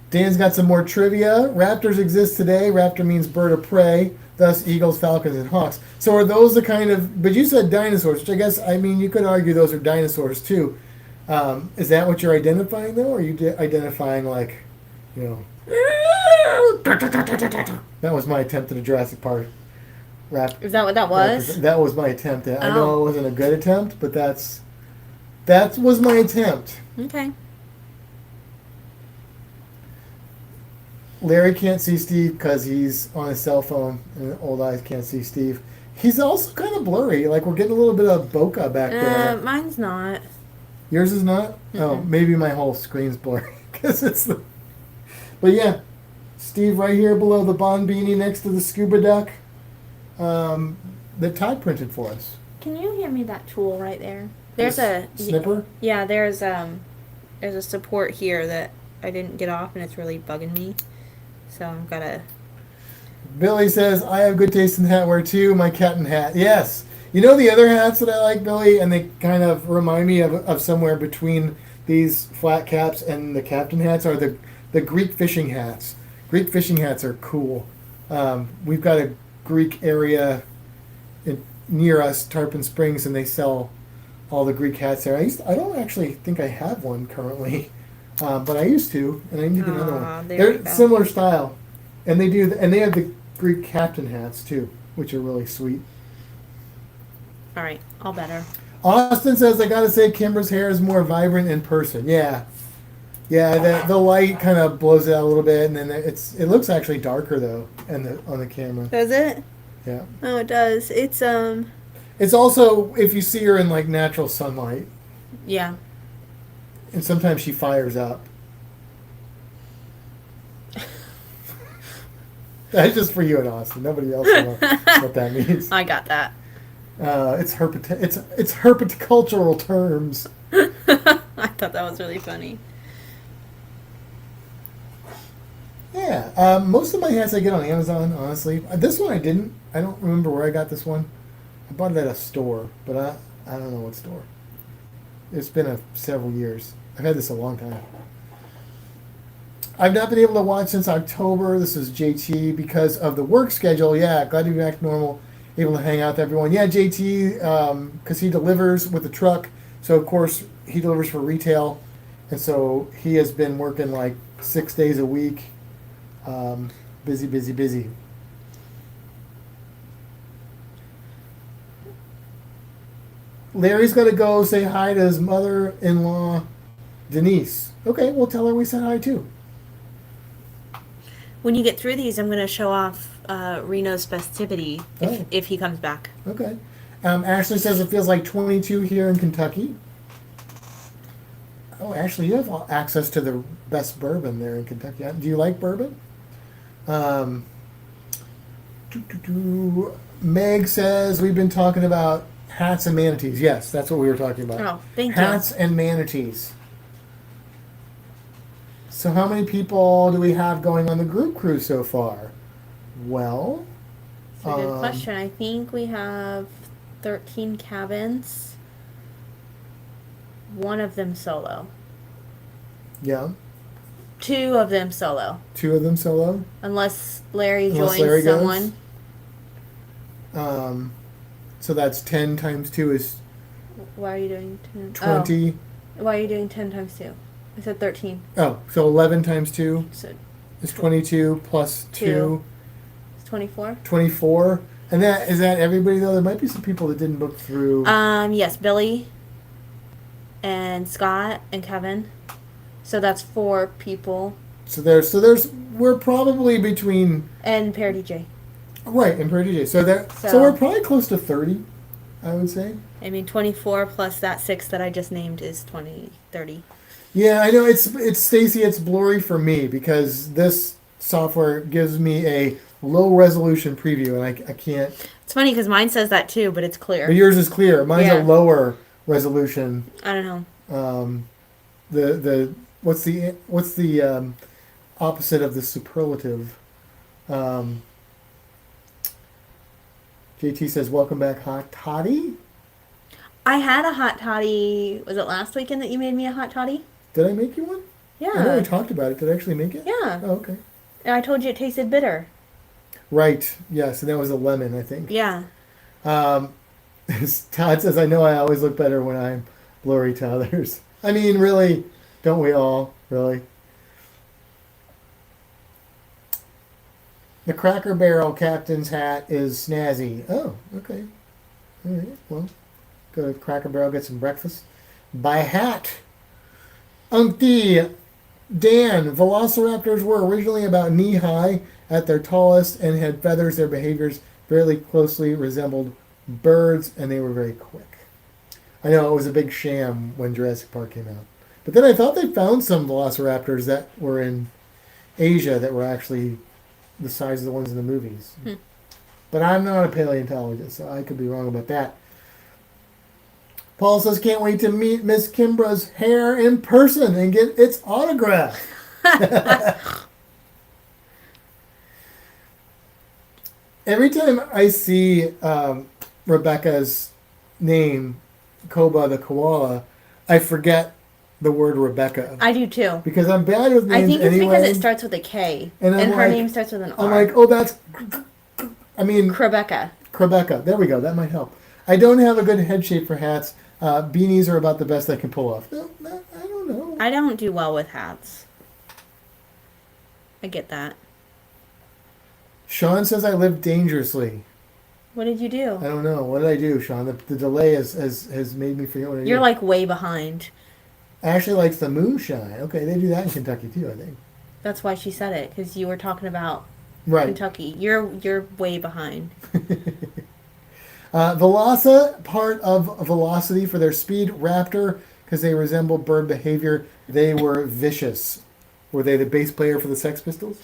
Dan's got some more trivia. Raptors exist today. Raptor means bird of prey, thus eagles, falcons, and hawks. So are those the kind of, but you said dinosaurs, which I guess, you could argue those are dinosaurs too. Is that what you're identifying though? Or are you identifying like, That was my attempt at a Jurassic Park rap. Is that what that was? That was my attempt. I know Oh. it wasn't a good attempt, but that was my attempt. Okay. Larry can't see Steve because he's on his cell phone, and Old Eyes can't see Steve. He's also kind of blurry. Like we're getting a little bit of bokeh back there. Mine's not. Yours is not? Oh, maybe my whole screen's blurry because it's the. But yeah, Steve right here below the Bond beanie next to the scuba duck that Todd printed for us. Can you hand me that tool right there? There's This a snipper. Yeah, there's a support here that I didn't get off and it's really bugging me. So I'm gotta. Billy says, I have good taste in hat wear too. My cat and hat. Yes. You know the other hats that I like, Billy, and they kind of remind me of somewhere between these flat caps and the captain hats are the Greek fishing hats. Greek fishing hats are cool. We've got a Greek area near us, Tarpon Springs, and they sell all the Greek hats there. I don't actually think I have one currently, but I used to, and I need to get another one. They're similar style, and they have the Greek captain hats too, which are really sweet. All right, all better. Austin says, I gotta say, Kimber's hair is more vibrant in person. Yeah, the light kind of blows it out a little bit, and then it looks actually darker though, on the camera. Does it? Yeah. Oh, it does. It's also if you see her in like natural sunlight. Yeah. And sometimes she fires up. That's just for you and Austin. Nobody else knows what that means. I got that. It's herpetocultural terms. I thought that was really funny. Yeah, most of my hats I get on Amazon, honestly. This one I didn't. I don't remember where I got this one. I bought it at a store, but I don't know what store. It's been several years. I've had this a long time. I've not been able to watch since October. This is JT because of the work schedule. Yeah, glad to be back to normal. Able to hang out with everyone. Yeah, JT, because he delivers with the truck. So, of course, he delivers for retail. And so he has been working like 6 days a week. Busy. Larry's got to go say hi to his mother-in-law, Denise. Okay, we'll tell her we said hi too. When you get through these, I'm going to show off Reno's festivity if he comes back. Okay. Ashley says it feels like 22 here in Kentucky. Oh, Ashley, you have access to the best bourbon there in Kentucky. Do you like bourbon? Meg says we've been talking about hats and manatees. Yes, that's what we were talking about. Oh, thank you. Hats and manatees. So how many people do we have going on the group cruise so far? Well, that's a good question. I think we have 13 cabins. One of them solo. Yeah. 2 of them solo. 2 of them solo? Unless Larry joins someone. So that's 10 times 2 is... Why are you doing 10? 20. Oh. Why are you doing 10 times 2? I said 13. Oh, so 11 times 2 so is 22 plus 2. It's 24. 24. And is that everybody though? There might be some people that didn't book through. Yes, Billy and Scott and Kevin. So that's 4 people. So we're probably between and Pear DJ. Right, and Pear DJ. So we're probably close to 30, I would say. I mean 24 plus that 6 that I just named is 30. Yeah, I know it's Stacy, it's blurry for me because this software gives me a low resolution preview and I can't. It's funny because mine says that too, but it's clear. But yours is clear. Mine's a lower resolution. I don't know. What's the opposite of the superlative? JT says, welcome back, Hot Toddy. I had a hot toddy. Was it last weekend that you made me a hot toddy? Did I make you one? Yeah. I know we talked about it. Did I actually make it? Yeah. Oh, okay. And I told you it tasted bitter. Right. Yes, and that was a lemon, I think. Yeah. Todd says, I know I always look better when I'm blurry to others. I mean, really, don't we all? Really? The Cracker Barrel captain's hat is snazzy. Oh, okay. All right. Well, go to Cracker Barrel, get some breakfast. Buy a hat. Umpty Dan, velociraptors were originally about knee high at their tallest and had feathers. Their behaviors very closely resembled birds, and they were very quick. I know it was a big sham when Jurassic Park came out. But then I thought they found some velociraptors that were in Asia that were actually the size of the ones in the movies. But I'm not a paleontologist, so I could be wrong about that. Paul says, can't wait to meet Miss Kimbra's hair in person and get its autograph. Every time I see Rebecca's name, Koba the koala, I forget the word Rebecca. I do too. Because I'm bad with names I think it's anyway. because it starts with a K. And her name starts with an R. I'm like, oh, that's... I mean... Rebecca. There we go. That might help. I don't have a good head shape for hats. Beanies are about the best I can pull off. No, I don't know. I don't do well with hats. I get that. Sean says I live dangerously. What did you do? I don't know. What did I do, Sean? The delay has made me forget what I did. You're like way behind. Ashley likes the moonshine. Okay, they do that in Kentucky too, I think. That's why she said it, because you were talking about Kentucky. You're way behind. Velosa, part of Velocity for their speed. Raptor, because they resemble bird behavior. They were vicious. Were they the bass player for the Sex Pistols?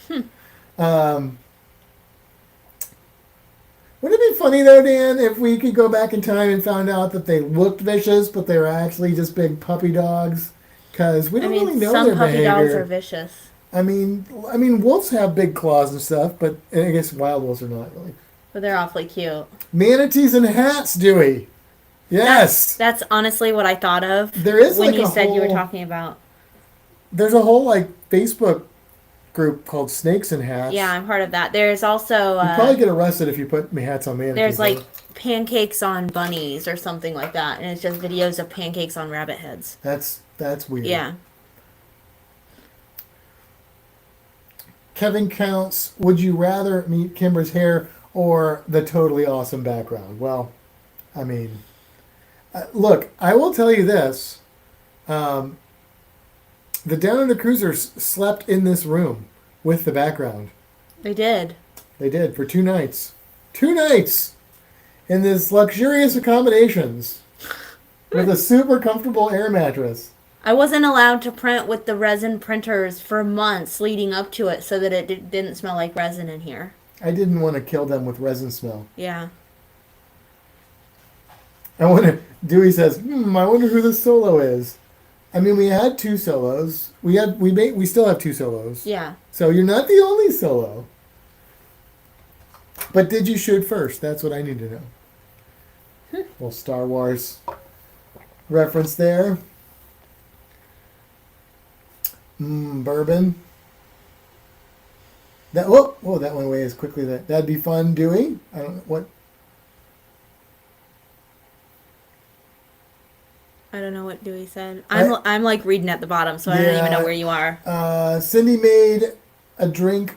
Wouldn't it be funny, though, Dan, if we could go back in time and found out that they looked vicious, but they were actually just big puppy dogs? Because we don't really know their behavior. Some puppy dogs are vicious. I mean, wolves have big claws and stuff, but I guess wild wolves are not really. But they're awfully cute. Manatees and hats, Dewey. Yes. That's honestly what I thought of. There is when you said you were talking about. There's a whole Facebook group called Snakes and Hats. Yeah, I'm part of that. There's also you probably get arrested if you put hats on manatees. There's like pancakes on bunnies or something like that, and it's just videos of pancakes on rabbit heads. That's weird. Yeah. Kevin counts. Would you rather meet Kimbra's hair or the totally awesome background? Well, I mean, look, I will tell you this. The Down Under Cruisers slept in this room with the background. They did. They did for 2 nights. 2 nights in this luxurious accommodations with a super comfortable air mattress. I wasn't allowed to print with the resin printers for months leading up to it so that it didn't smell like resin in here. I didn't want to kill them with resin smell. Yeah. Dewey says, I wonder who the solo is. I mean, we had 2 solos. We still have 2 solos. Yeah. So you're not the only solo. But did you shoot first? That's what I need to know. Little Star Wars reference there. Bourbon. That that went away as quickly. That'd be fun, Dewey. I don't know what. I don't know what Dewey said. I'm like reading at the bottom, so I don't even know where you are. Cindy made a drink,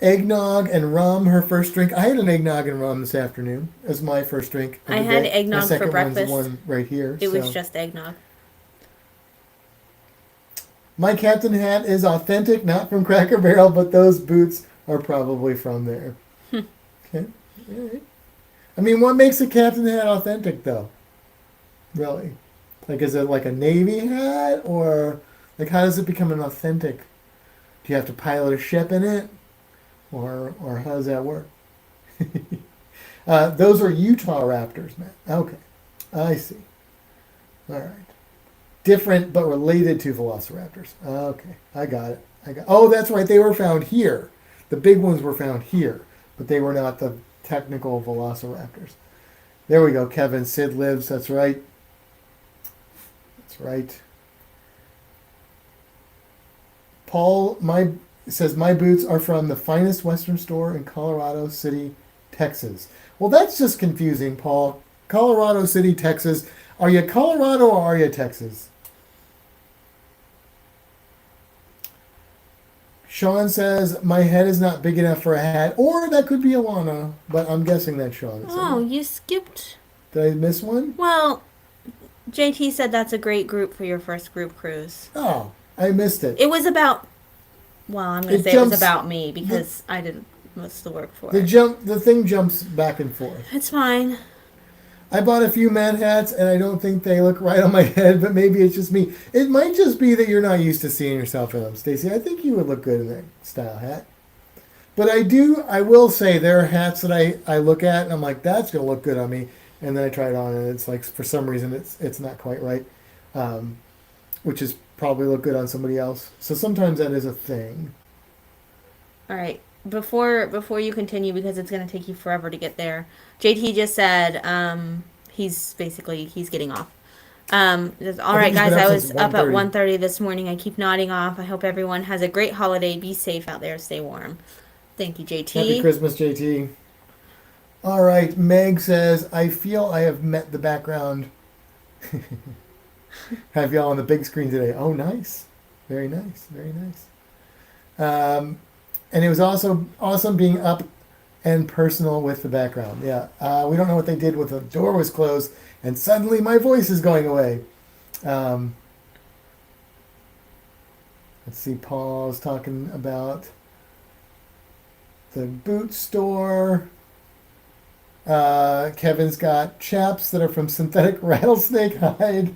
eggnog and rum. Her first drink. I had an eggnog and rum this afternoon as my first drink. I had eggnog for breakfast. One's the one right here. It was just eggnog. My captain hat is authentic, not from Cracker Barrel, but those boots are probably from there. Okay. All right. I mean, what makes a captain hat authentic, though? Really? Like, is it like a Navy hat? Or, like, how does it become an authentic? Do you have to pilot a ship in it? Or how does that work? Those are Utah Raptors, man. Okay. I see. All right. Different but related to velociraptors. Okay, I got it. Oh, that's right. They were found here. The big ones were found here, but they were not the technical velociraptors. There we go, Kevin. Sid lives. That's right. That's right. Paul says, my boots are from the finest Western store in Colorado City, Texas. Well, that's just confusing, Paul. Colorado City, Texas. Are you Colorado or are you Texas? Sean says, my head is not big enough for a hat. Or that could be Alana, but I'm guessing that's Sean. Oh, you skipped. Did I miss one? Well, JT said that's a great group for your first group cruise. Oh, I missed it. It was about. Well, I'm going to say it was about me because I did most of the work for it. The thing jumps back and forth. It's fine. I bought a few man hats, and I don't think they look right on my head, but maybe it's just me. It might just be that you're not used to seeing yourself in them, Stacy. I think you would look good in that style hat. But I will say there are hats that I look at, and I'm like, that's going to look good on me. And then I try it on, and it's like, for some reason, it's not quite right, which is probably look good on somebody else. So sometimes that is a thing. All right. Before you continue, because it's going to take you forever to get there, JT just said he's getting off. All right, guys, I was up at 1:30 this morning. I keep nodding off. I hope everyone has a great holiday. Be safe out there. Stay warm. Thank you, JT. Happy Christmas, JT. All right, Meg says, I feel I have met the background. Have y'all on the big screen today. Oh, nice. Very nice. Very nice. And it was also awesome being up and personal with the background. Yeah. We don't know what they did with the door was closed, and suddenly my voice is going away. Let's see. Paul's talking about the boot store. Kevin's got chaps that are from synthetic rattlesnake hide.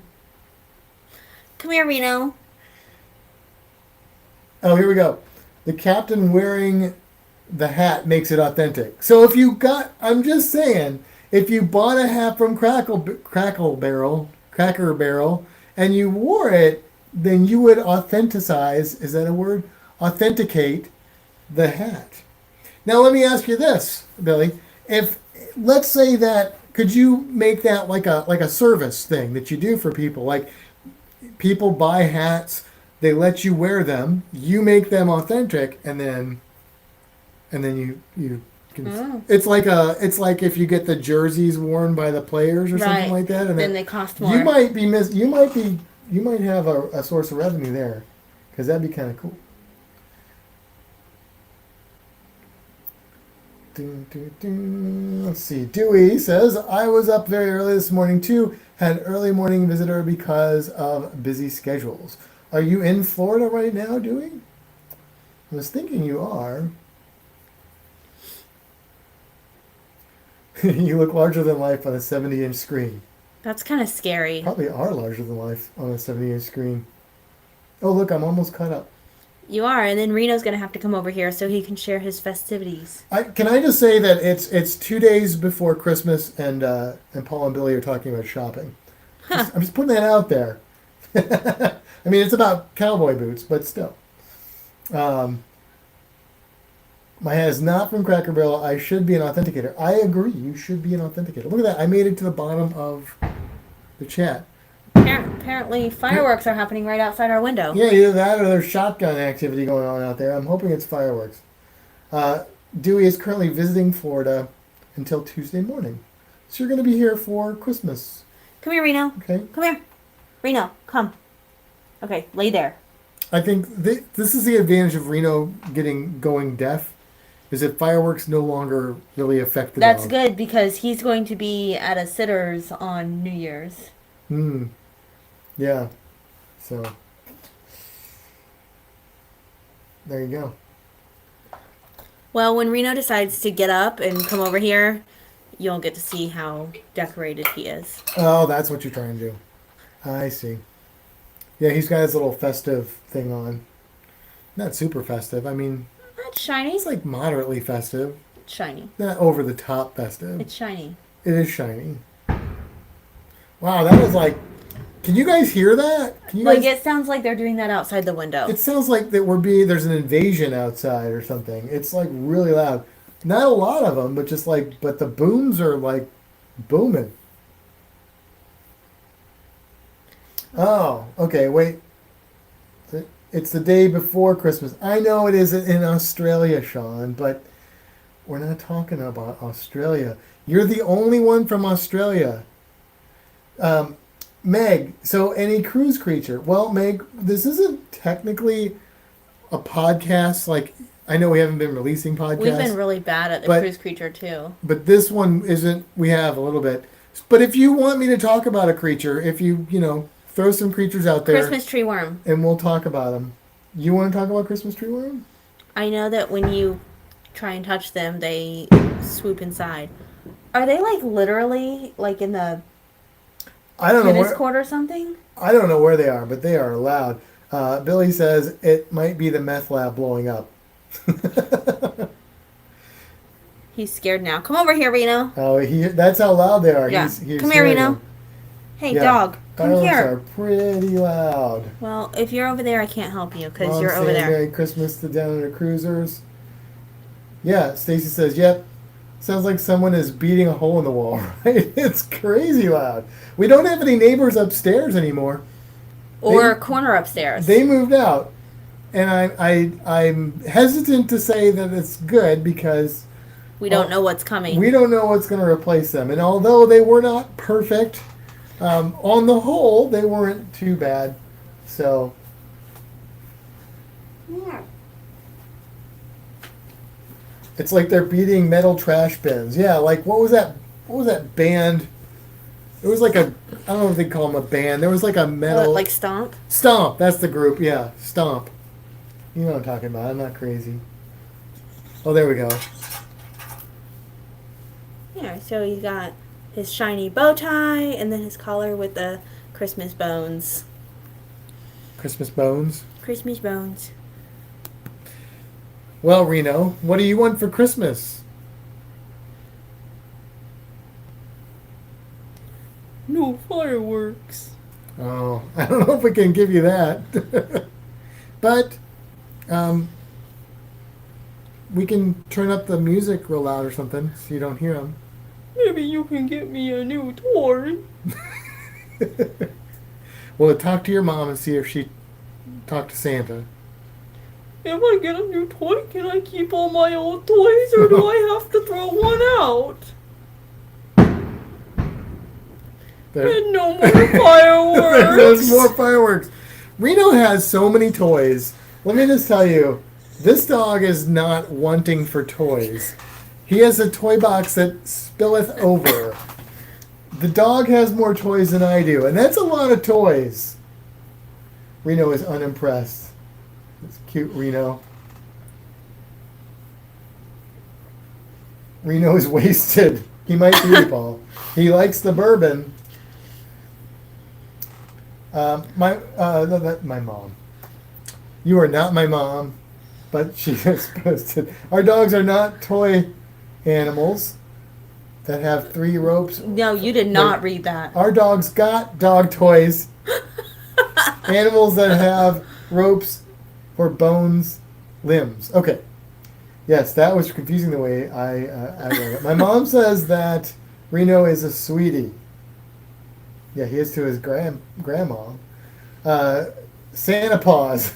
Come here, Reno. Oh, here we go. The captain wearing the hat makes it authentic. So if you I'm just saying, if you bought a hat from Cracker Barrel, and you wore it, then you would authenticize, is that a word? Authenticate the hat. Now let me ask you this, Billy. Let's say that, could you make that like a service thing that you do for people? Like, people buy hats, they let you wear them, you make them authentic, and then you can. It's like if you get the jerseys worn by the players or something like that, and then they cost more. You might have a source of revenue there, because that'd be kind of cool. Let's see. Dewey says, I was up very early this morning too. Had early morning visitor because of busy schedules. Are you in Florida right now, Dewey? I was thinking you are. You look larger than life on a 70-inch screen. That's kind of scary. Probably are larger than life on a 70-inch screen. Oh, look, I'm almost caught up. You are, and then Reno's going to have to come over here so he can share his festivities. Can I just say that it's 2 days before Christmas, and Paul and Billy are talking about shopping. Huh. I'm just putting that out there. I mean, it's about cowboy boots, but still. My hat is not from Cracker Barrel. I should be an authenticator. I agree. You should be an authenticator. Look at that. I made it to the bottom of the chat. Apparently, fireworks are happening right outside our window. Yeah, either that or there's shotgun activity going on out there. I'm hoping it's fireworks. Dewey is currently visiting Florida until Tuesday morning. So you're going to be here for Christmas. Come here, Reno. Okay. Come here. Reno, come. Okay, lay there. I think this is the advantage of Reno going deaf, is that fireworks no longer really affect the dog. That's good, because he's going to be at a sitter's on New Year's. Yeah. So there you go. Well, when Reno decides to get up and come over here, you'll get to see how decorated he is. Oh, that's what you're trying to do. I see. Yeah, he's got his little festive thing on. Not super festive. I mean, it's shiny. It's like moderately festive. It's shiny. Not over the top festive. It's shiny. It is shiny. Wow, that was like. Can you guys hear that? It sounds like they're doing that outside the window. It sounds like that there's an invasion outside or something. It's like really loud. Not a lot of them, but but the booms are like booming. Oh, okay, wait. It's the day before Christmas. I know it isn't in Australia, Sean, but we're not talking about Australia. You're the only one from Australia. Meg, so any cruise creature. Well, Meg, this isn't technically a podcast. Like, I know we haven't been releasing podcasts. We've been really bad at the cruise creature too. But this one isn't. We have a little bit. But if you want me to talk about a creature, if you throw some creatures out there, Christmas tree worm, and we'll talk about them. You want to talk about Christmas tree worm? I know that when you try and touch them, they swoop inside. Are they like literally like in the tennis court or something? I don't know where they are, but they are loud. Billy says it might be the meth lab blowing up. He's scared now. Come over here, Reno. Oh, that's how loud they are. Yeah. He's Come here, Reno. Hey, dog. Come Fireworks here. are pretty loud. Well, if you're over there, I can't help you because you're over saying there. Merry Christmas to Down Under Cruisers. Yeah, Stacy says, yep. Sounds like someone is beating a hole in the wall, right? It's crazy loud. We don't have any neighbors upstairs anymore. Or a corner upstairs. They moved out. And I'm hesitant to say that it's good because we don't know what's coming. We don't know what's going to replace them. And although they were not perfect, on the whole, they weren't too bad. So, yeah. It's like they're beating metal trash bins. Yeah, like what was that band? It was like I don't know if they call them a band. There was like a metal... like Stomp? Stomp, that's the group, yeah. Stomp. You know what I'm talking about. I'm not crazy. Oh, there we go. Yeah, so he's got his shiny bow tie and then his collar with the Christmas bones. Christmas bones? Christmas bones. Well, Reno, what do you want for Christmas? No fireworks. Oh, I don't know if we can give you that. But we can turn up the music real loud or something so you don't hear them. Maybe you can get me a new toy. Well, talk to your mom and see if she talked to Santa. If I get a new toy, can I keep all my old toys or do I have to throw one out? And no more fireworks. There's more fireworks. Reno has so many toys. Let me just tell you, this dog is not wanting for toys. He has a toy box that spilleth over. The dog has more toys than I do, and that's a lot of toys. Reno is unimpressed. It's cute, Reno. Reno is wasted. He might be, Paul. He likes the bourbon. My mom. You are not my mom, but she is supposed to. Our dogs are not toy animals that have 3 ropes. No, you did not read that. Our dogs got dog toys. Animals that have ropes or bones, limbs. Okay. Yes, that was confusing the way I read it. My mom says that Reno is a sweetie. Yeah, he is to his grandma. Santa Paws.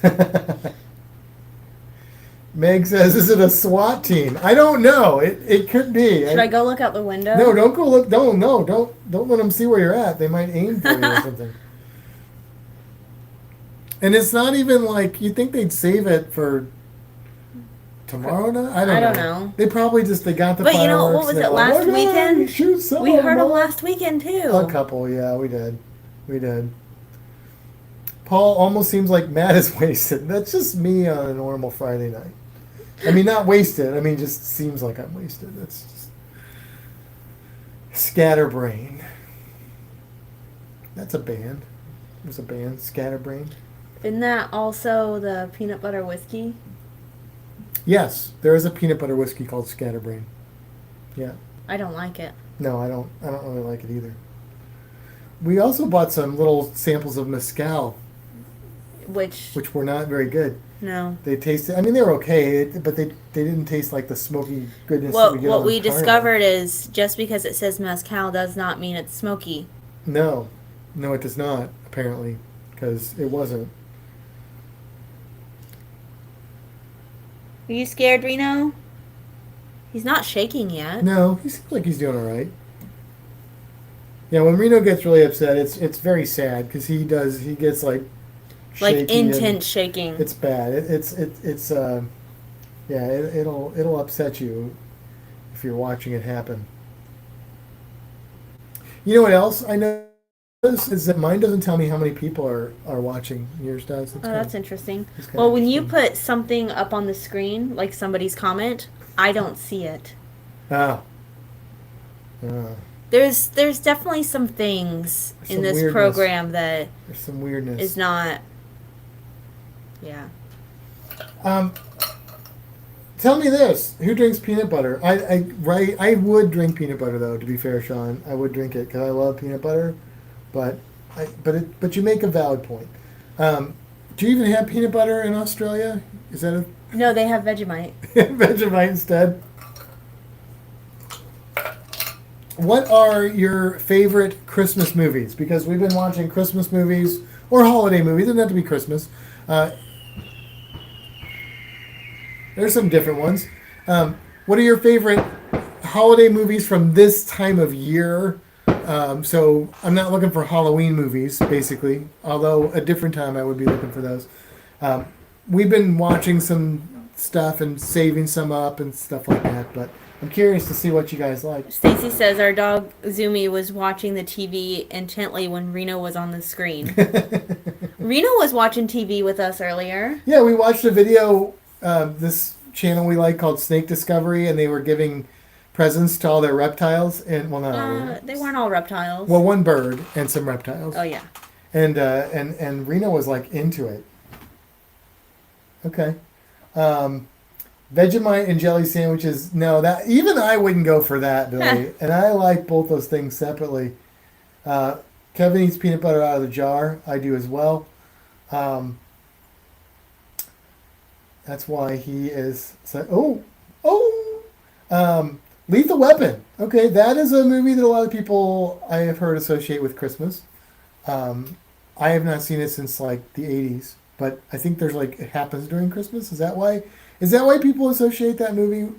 Meg says, is it a SWAT team? I don't know. It could be. Should I go look out the window? No, don't go look. Don't let them see where you're at. They might aim for you or something. And it's not even like you think they'd save it for tomorrow night. I don't know. They probably got the fireworks. But you know what was it last weekend? We heard them last weekend too. A couple, yeah, we did. Paul almost seems like Matt is wasted. That's just me on a normal Friday night. I mean, not wasted. I mean, just seems like I'm wasted. That's just Scatterbrain. That's a band. There's a band, Scatterbrain. Isn't that also the peanut butter whiskey? Yes, there is a peanut butter whiskey called Scatterbrain. Yeah. I don't like it. No, I don't really like it either. We also bought some little samples of mezcal, which were not very good. No. They tasted. I mean, they were okay, but they didn't taste like the smoky goodness that we get. What we discovered is just because it says mezcal does not mean it's smoky. No, it does not. Apparently, because it wasn't. Are you scared, Reno? He's not shaking yet. No, he seems like he's doing all right. Yeah, when Reno gets really upset, it's very sad because he gets like Like shaky and intense shaking. it's bad. It'll upset you if you're watching it happen. You know what else I noticed is that mine doesn't tell me how many people are watching. Yours does. Oh, that's interesting. It's kinda Well, when you interesting. put something up on the screen, like somebody's comment, I don't see it. Oh. There's definitely some things There's in some this weirdness. program that There's some weirdness. is not. Yeah. Tell me this: who drinks peanut butter? I would drink peanut butter though. To be fair, Sean, I would drink it because I love peanut butter. But but you make a valid point. Do you even have peanut butter in Australia? Is that a No, they have Vegemite. Vegemite instead? What are your favorite Christmas movies? Because we've been watching Christmas movies or holiday movies. It doesn't have to be Christmas. There's some different ones. What are your favorite holiday movies from this time of year? So I'm not looking for Halloween movies, basically. Although a different time I would be looking for those. We've been watching some stuff and saving some up and stuff like that. But I'm curious to see what you guys like. Stacy says our dog Zumi was watching the TV intently when Reno was on the screen. Reno was watching TV with us earlier. Yeah, we watched a video. This channel we like called Snake Discovery, and they were giving presents to all their reptiles, and well, not all. They weren't all reptiles. Well, one bird and some reptiles. Oh yeah. And Reno was like into it. Okay. Vegemite and jelly sandwiches. No, that even I wouldn't go for that, Billy. And I like both those things separately. Kevin eats peanut butter out of the jar. I do as well. That's why he is. Lethal Weapon. Okay, that is a movie that a lot of people I have heard associate with Christmas. I have not seen it since like the 80s, but I think there's like it happens during Christmas. Is that why? Is that why people associate that movie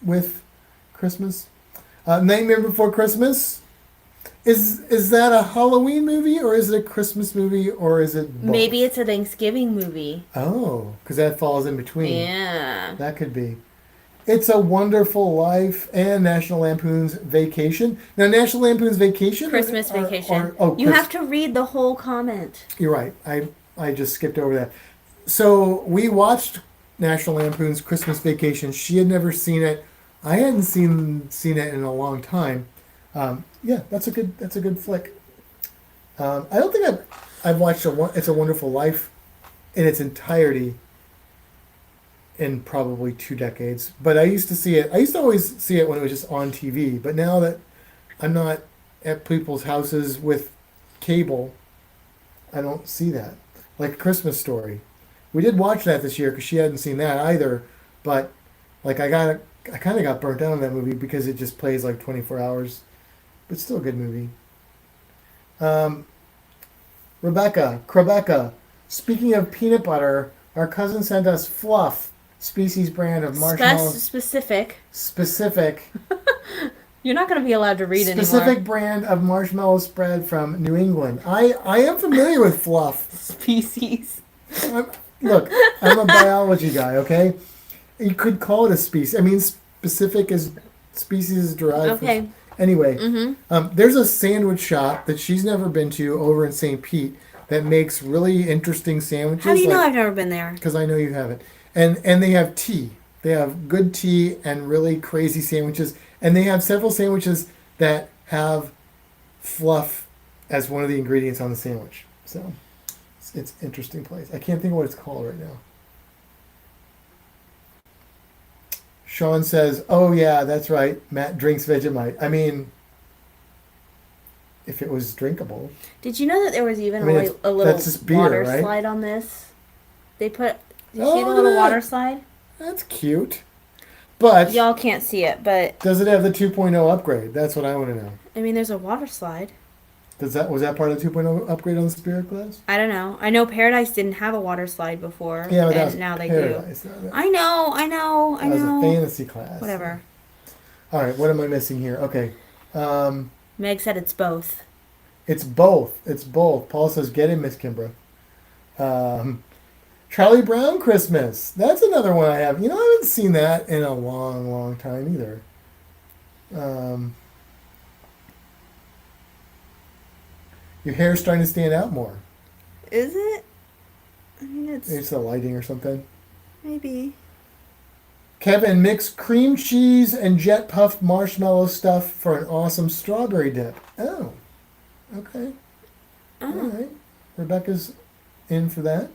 with Christmas? Nightmare Before Christmas. Is that a Halloween movie or is it a Christmas movie or is it both? Maybe it's a Thanksgiving movie. Oh, because that falls in between. Yeah. That could be. It's a Wonderful Life and National Lampoon's Vacation. Now, National Lampoon's Vacation? Christmas Vacation. You Chris- have to read the whole comment. You're right. I just skipped over that. So we watched National Lampoon's Christmas Vacation. She had never seen it. I hadn't seen it in a long time. Yeah, that's a good flick. I don't think I've watched It's a Wonderful Life in its entirety in probably 2 decades. But I used to see it. I used to always see it when it was just on TV. But now that I'm not at people's houses with cable, I don't see that. Like A Christmas Story. We did watch that this year because she hadn't seen that either. But like I kind of got burnt out on that movie because it just plays like 24 hours. But still a good movie. Rebecca, speaking of peanut butter, our cousin sent us Fluff, species brand of marshmallow. Specific. You're not going to be allowed to read anymore. Specific brand of marshmallow spread from New England. I am familiar with Fluff. Species. Look, I'm a biology guy, okay? You could call it a species. I mean, specific is species is derived from... Anyway, there's a sandwich shop that she's never been to over in St. Pete that makes really interesting sandwiches. How do you know I've never been there? Because I know you haven't. And they have tea. They have good tea and really crazy sandwiches. And they have several sandwiches that have fluff as one of the ingredients on the sandwich. So it's an interesting place. I can't think of what it's called right now. Sean says, oh, yeah, that's right. Matt drinks Vegemite. I mean, if it was drinkable. Did you know that there was even a little beer, water right? slide on this? Did you see the little water slide? That's cute. But y'all can't see it, but... Does it have the 2.0 upgrade? That's what I want to know. I mean, there's a water slide. Was that part of the 2.0 upgrade on the Spirit glass? I don't know. I know Paradise didn't have a water slide before. Yeah, but and now they Paradise, do. I know. That was a fantasy class. Whatever. All right, what am I missing here? Okay. Meg said it's both. It's both. Paul says, get in, Miss Kimbra. Charlie Brown Christmas. That's another one I have. I haven't seen that in a long, long time either. Your hair's starting to stand out more. Is it? I mean, It's the lighting or something. maybe. Kevin, mix cream cheese and jet puffed marshmallow stuff for an awesome strawberry dip. Oh, okay. Oh. All right. Rebecca's in for that.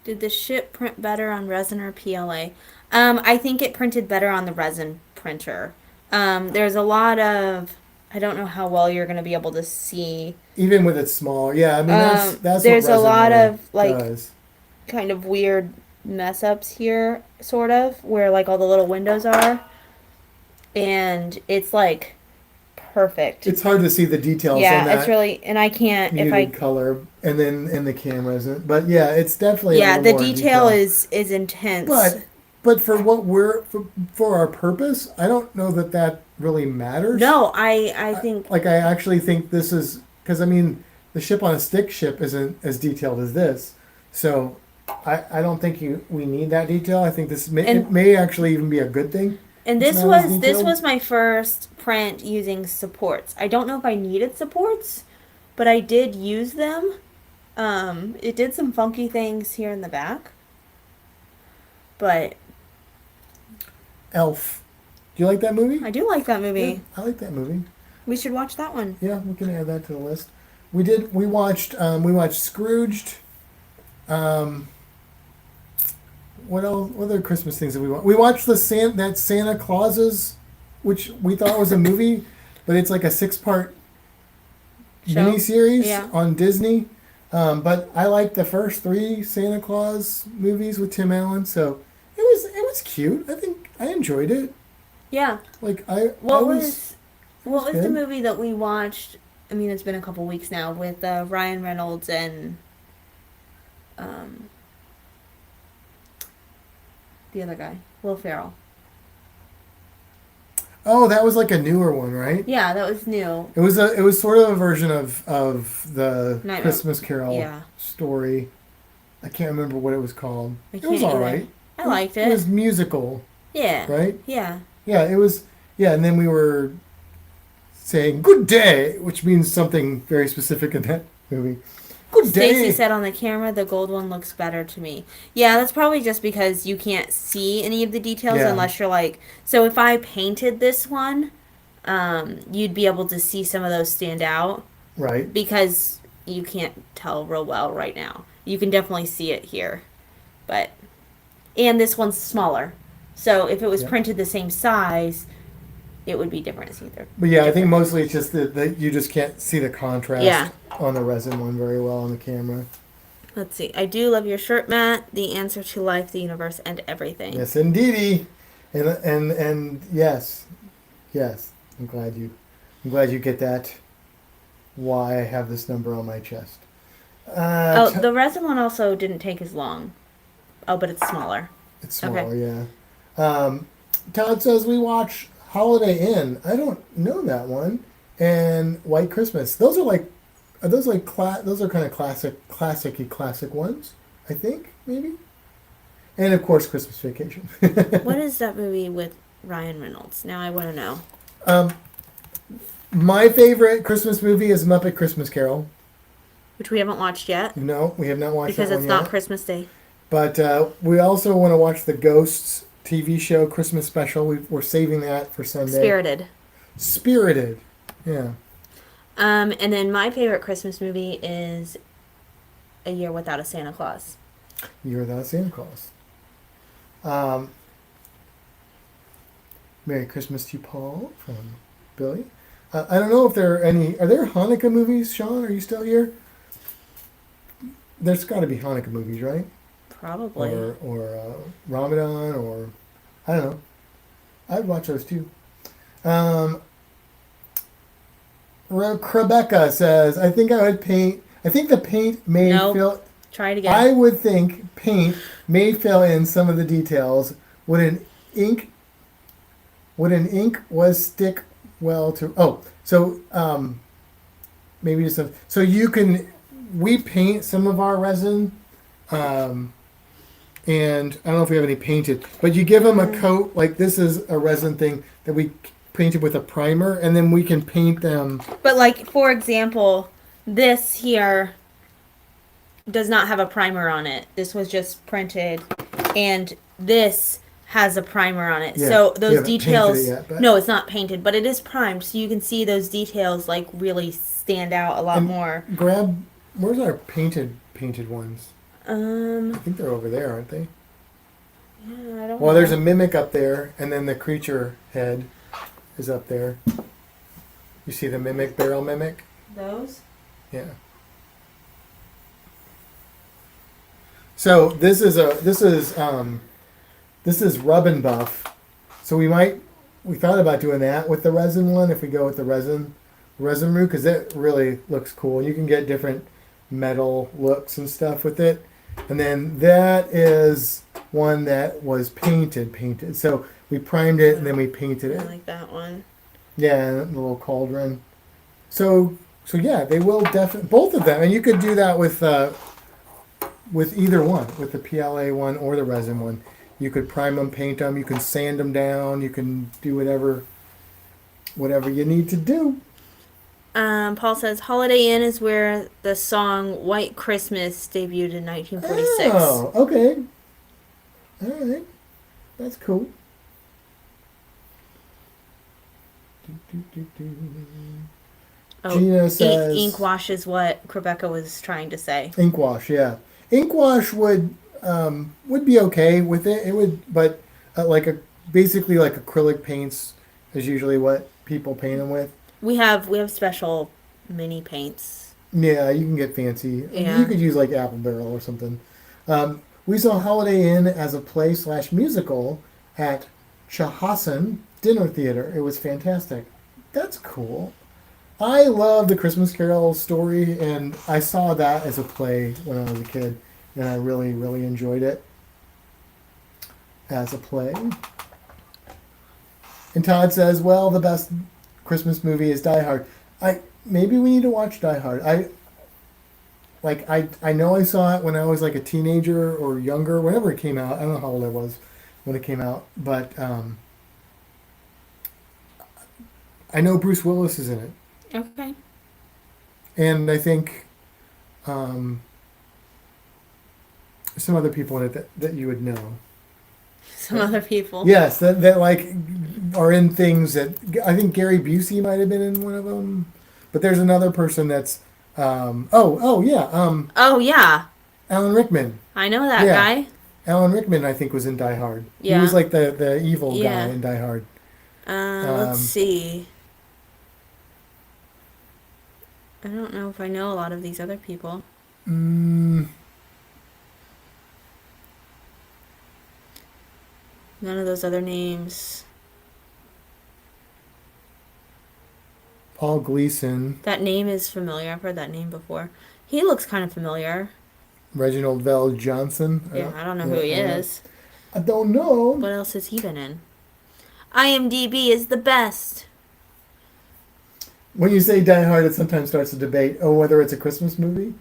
Did the ship print better on resin or PLA? I think it printed better on the resin printer. There's a lot of, I don't know how well you're going to be able to see. Even with it smaller. Yeah, I mean, that's there's what a resin lot really of, like, does. kind of weird mess ups here, sort of, where, like, all the little windows are. And it's, like, perfect. It's hard to see the details yeah, in that it's really, and I can't, muted if I, color, and then in the camera isn't. But yeah, it's definitely yeah, a the little more detail detail. is intense. But for what for our purpose, I don't know that really matters. No, I think, I actually think this is because I mean the ship on a stick ship isn't as detailed as this, so I don't think we need that detail. I think it may actually even be a good thing. and It's this not as was detailed. my first print using supports. I don't know if I needed supports, but I did use them. It did some funky things here in the back, but Elf. Do you like that movie? I do like that movie. Yeah, I like that movie. We should watch that one. Yeah, we can add that to the list. We watched Scrooged. What else? What other Christmas things did we watch? We watched that Santa Clauses, which we thought was a movie, but it's like a 6-part Show? miniseries Yeah. on Disney. But I liked the first 3 Santa Claus movies with Tim Allen, so it was cute. I think I enjoyed it. Yeah. Like What was the good. movie that we watched? I mean, it's been a couple weeks now with Ryan Reynolds and the other guy, Will Ferrell. Oh, that was like a newer one, right? Yeah, that was new. It was sort of a version of the Nightmare. Christmas Carol Yeah. story. I can't remember what it was called. I It was can't all either. right. I liked It it. was musical, Yeah. right? Yeah. Yeah, it was. Yeah, and then we were saying "good day," which means something very specific in that movie. Good day. Stacy said on the camera, the gold one looks better to me. Yeah, that's probably just because you can't see any of the details Yeah. unless you're like. So if I painted this one, you'd be able to see some of those stand out Right. because you can't tell real well right now. You can definitely see it here, and this one's smaller. So if it was Yeah. printed the same size, it would be different either. But yeah, I think mostly it's just that you just can't see the contrast Yeah. on the resin one very well on the camera. Let's see. I do love your shirt, Matt. The answer to life, the universe, and everything. Yes, indeedy, and yes. I'm glad you get that. Why I have this number on my chest. The resin one also didn't take as long. Oh, but it's smaller. It's okay. smaller, yeah. Todd says we watch Holiday Inn. I don't know that one. And White Christmas. Those are those are kind of classic ones, I think, maybe. And of course Christmas Vacation. What is that movie with Ryan Reynolds? Now I want to know. My favorite Christmas movie is Muppet Christmas Carol. Which we haven't watched yet. No, we have not watched because that it's one not yet. Christmas Day. But we also want to watch the Ghosts TV show Christmas special. We're saving that for Sunday. Spirited. Yeah. And then my favorite Christmas movie is A Year Without a Santa Claus. Year Without Santa Claus. Merry Christmas to you, Paul, from Billy. I don't know if there are any. Are there Hanukkah movies, Sean? Are you still here? There's got to be Hanukkah movies, right? Probably. Or Ramadan, or I don't know. I'd watch those too. Rebecca says, I think I would paint. I think the paint may fill. Try it again. I would think paint may fill in some of the details. Would an ink was stick well to? Oh, so maybe just so you can we paint some of our resin, and I don't know if we have any painted, but you give them a coat, like this is a resin thing that we painted with a primer, and then we can paint them. But like, for example, this here does not have a primer on it. This was just printed, and this has a primer on it. Yeah, So we those haven't painted details, it yet, but- no, it's not painted, but it is primed, so you can see those details like really stand out a lot And more. Where's our painted ones? I think they're over there, aren't they? Yeah, I don't Well, know. there's a mimic up there, and then the creature head is up there. You see the mimic, barrel mimic? Those? Yeah. So this is rub and buff. So we thought about doing that with the resin one if we go with the resin route, because it really looks cool. You can get different metal looks and stuff with it. And then that is one that was painted. So we primed it and then we painted it. I like that one. Yeah, the little cauldron. So yeah, they will definitely, both of them, and you could do that with either one, with the PLA one or the resin one. You could prime them, paint them, you can sand them down, you can do whatever you need to do. Paul says Holiday Inn is where the song White Christmas debuted in 1946. Oh, okay. All right, that's cool. Oh, Gina says ink wash is what Rebecca was trying to say. ink wash. Yeah, ink wash would be okay with it. It would, but basically like acrylic paints is usually what people paint them with. We have special mini paints. Yeah, you can get fancy. Yeah. You could use like Apple Barrel or something. We saw Holiday Inn as a play/musical at Chahassen Dinner Theater. It was fantastic. That's cool. I love the Christmas Carol story, and I saw that as a play when I was a kid, and I really, really enjoyed it as a play. And Todd says, well, the best Christmas movie is Die Hard. Maybe we need to watch Die Hard. I know I saw it when I was like a teenager or younger, whenever it came out. I don't know how old I was when it came out, but I know Bruce Willis is in it. Okay. And I think some other people in it that you would know. Some other people. Yes, that like are in things that I think Gary Busey might have been in one of them. But there's another person that's oh yeah. Alan Rickman. I know that Yeah. guy. Alan Rickman, I think, was in Die Hard. Yeah. He was like the evil guy Yeah. in Die Hard. Let's see. I don't know if I know a lot of these other people. None of those other names. Paul Gleason, That name is familiar. I've heard that name before. He looks kind of familiar. Reginald Vell Johnson. Yeah, I don't know who he is. I don't know. What else has he been in? IMDb is the best. When you say Die Hard, it sometimes starts a debate. Oh, whether it's a Christmas movie.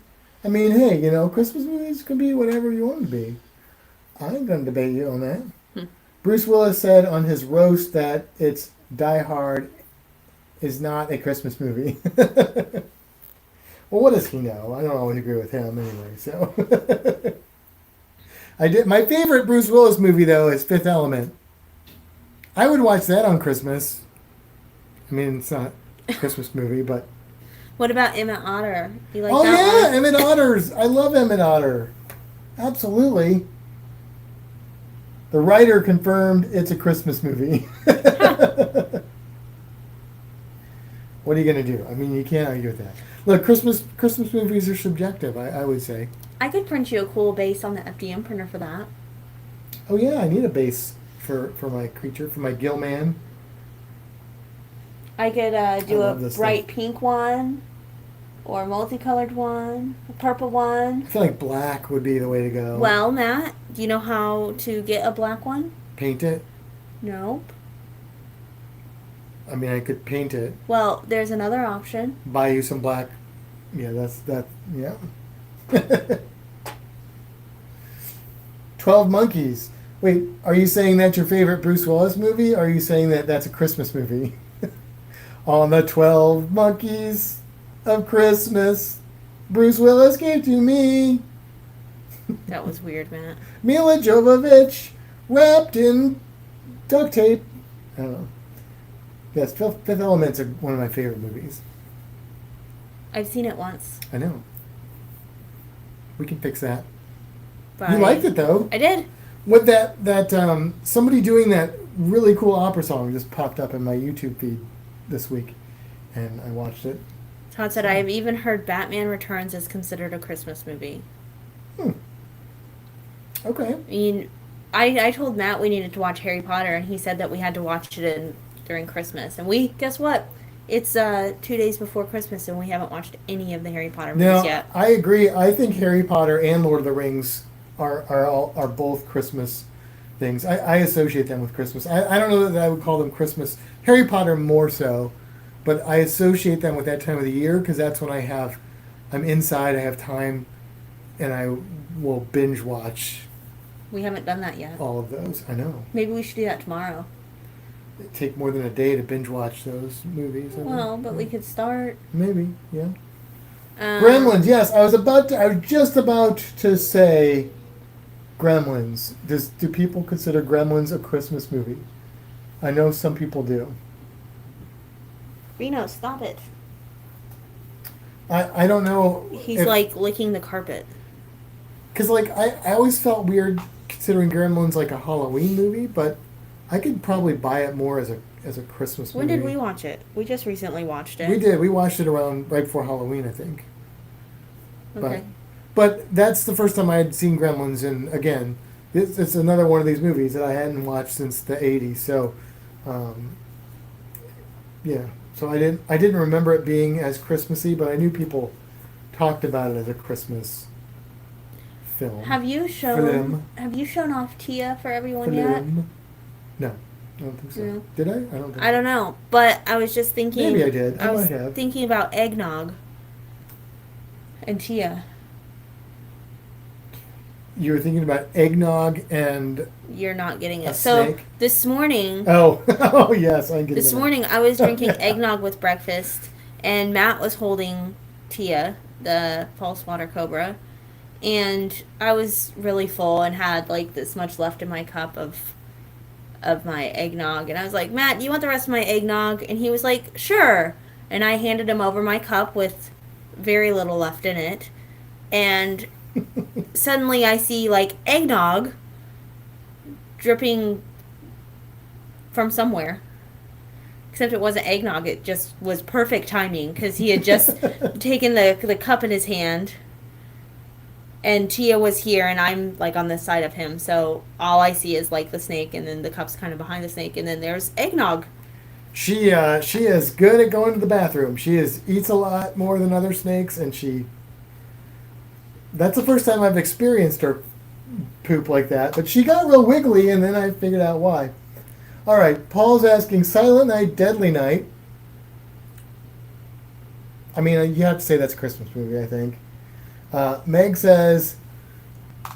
I mean, hey, Christmas movies can be whatever you want to be. I ain't gonna debate you on that. Bruce Willis said on his roast that it's Die Hard is not a Christmas movie. Well, what does he know? I don't always agree with him anyway. So, my favorite Bruce Willis movie though is Fifth Element. I would watch that on Christmas. I mean, it's not a Christmas movie, but. What about Emmett Otter? You like Oh that yeah, one? Emmett Otter's. I love Emmett Otter. Absolutely. The writer confirmed it's a Christmas movie. What are you gonna do? I mean, you can't argue with that. Look, Christmas movies are subjective. I would say. I could print you a cool base on the FDM printer for that. Oh yeah, I need a base for my creature, for my gill man. I could do I a love this bright pink one, or a multicolored one, a purple one. I feel like black would be the way to go. Well, Matt, do you know how to get a black one? Paint it. Nope. I mean, I could paint it. Well, there's another option. Buy you some black Yeah, yeah. 12 Monkeys. Wait, are you saying that's your favorite Bruce Willis movie? Or are you saying that that's a Christmas movie? On the 12 Monkeys of Christmas, Bruce Willis gave to me. That was weird, Matt. Mila Jovovich wrapped in duct tape. I don't know. Yes, Fifth Element's one of my favorite movies. I've seen it once. I know. We can fix that. But You liked it though. I did. With that somebody doing that really cool opera song just popped up in my YouTube feed this week, and I watched it. Todd said, I have even heard Batman Returns is considered a Christmas movie. Okay. I mean, I told Matt we needed to watch Harry Potter, and he said that we had to watch it during Christmas. And guess what? It's 2 days before Christmas, and we haven't watched any of the Harry Potter movies yet. I agree. I think Harry Potter and Lord of the Rings are both Christmas things. I associate them with Christmas. I don't know that I would call them Christmas. Harry Potter more so, but I associate them with that time of the year because that's when I'm inside, I have time, and I will binge watch. We haven't done that yet. All of those, I know. Maybe we should do that tomorrow. It'd take more than a day to binge watch those movies. Well, but we could start. Maybe, yeah. Gremlins, yes. I was just about to say Gremlins. Do people consider Gremlins a Christmas movie? I know some people do. Reno, stop it. I don't know. He's like licking the carpet. Because I always felt weird considering Gremlins like a Halloween movie, but I could probably buy it more as a Christmas movie. When did we watch it? We just recently watched it. We did. We watched it right before Halloween, I think. Okay. But that's the first time I had seen Gremlins, and again, it's another one of these movies that I hadn't watched since the '80s. So, yeah. So I didn't remember it being as Christmassy, but I knew people talked about it as a Christmas film. Have you shown off Tia for everyone yet? No, I don't think so. No. Did I? I don't think. I don't know, but I was just thinking. Maybe I did. I was might have. thinking about eggnog and Tia. You were thinking about eggnog and You're not getting it. a So snake? this morning. Oh, oh yes, I'm getting it. This morning I was drinking eggnog with breakfast, and Matt was holding Tia, the false water cobra, and I was really full and had like this much left in my cup of my eggnog, and I was like, Matt, do you want the rest of my eggnog? And he was like, sure. And I handed him over my cup with very little left in it, and suddenly I see like eggnog dripping from somewhere. Except it wasn't eggnog, it just was perfect timing because he had just taken the cup in his hand, and Tia was here and I'm like on this side of him, so all I see is like the snake, and then the cup's kind of behind the snake, and then there's eggnog. She is good at going to the bathroom. She eats a lot more than other snakes, and that's the first time I've experienced her poop like that. But she got real wiggly, and then I figured out why. All right, Paul's asking, Silent Night, Deadly Night. I mean, you have to say that's a Christmas movie, I think. Meg says,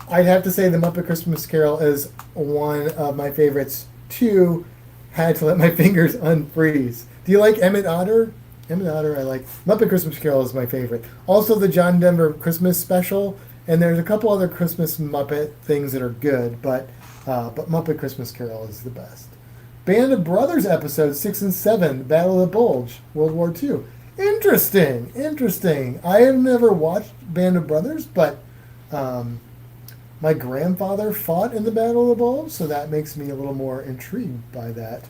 I'd have to say The Muppet Christmas Carol is one of my favorites. 2, Had to Let My Fingers Unfreeze. Do you like Emmett Otter? Emmett Otter, I like. Muppet Christmas Carol is my favorite. Also, the John Denver Christmas special, and there's a couple other Christmas Muppet things that are good, but Muppet Christmas Carol is the best. Band of Brothers episodes 6 and 7, Battle of the Bulge, World War II. Interesting. I have never watched Band of Brothers, but my grandfather fought in the Battle of the Bulge, so that makes me a little more intrigued by that.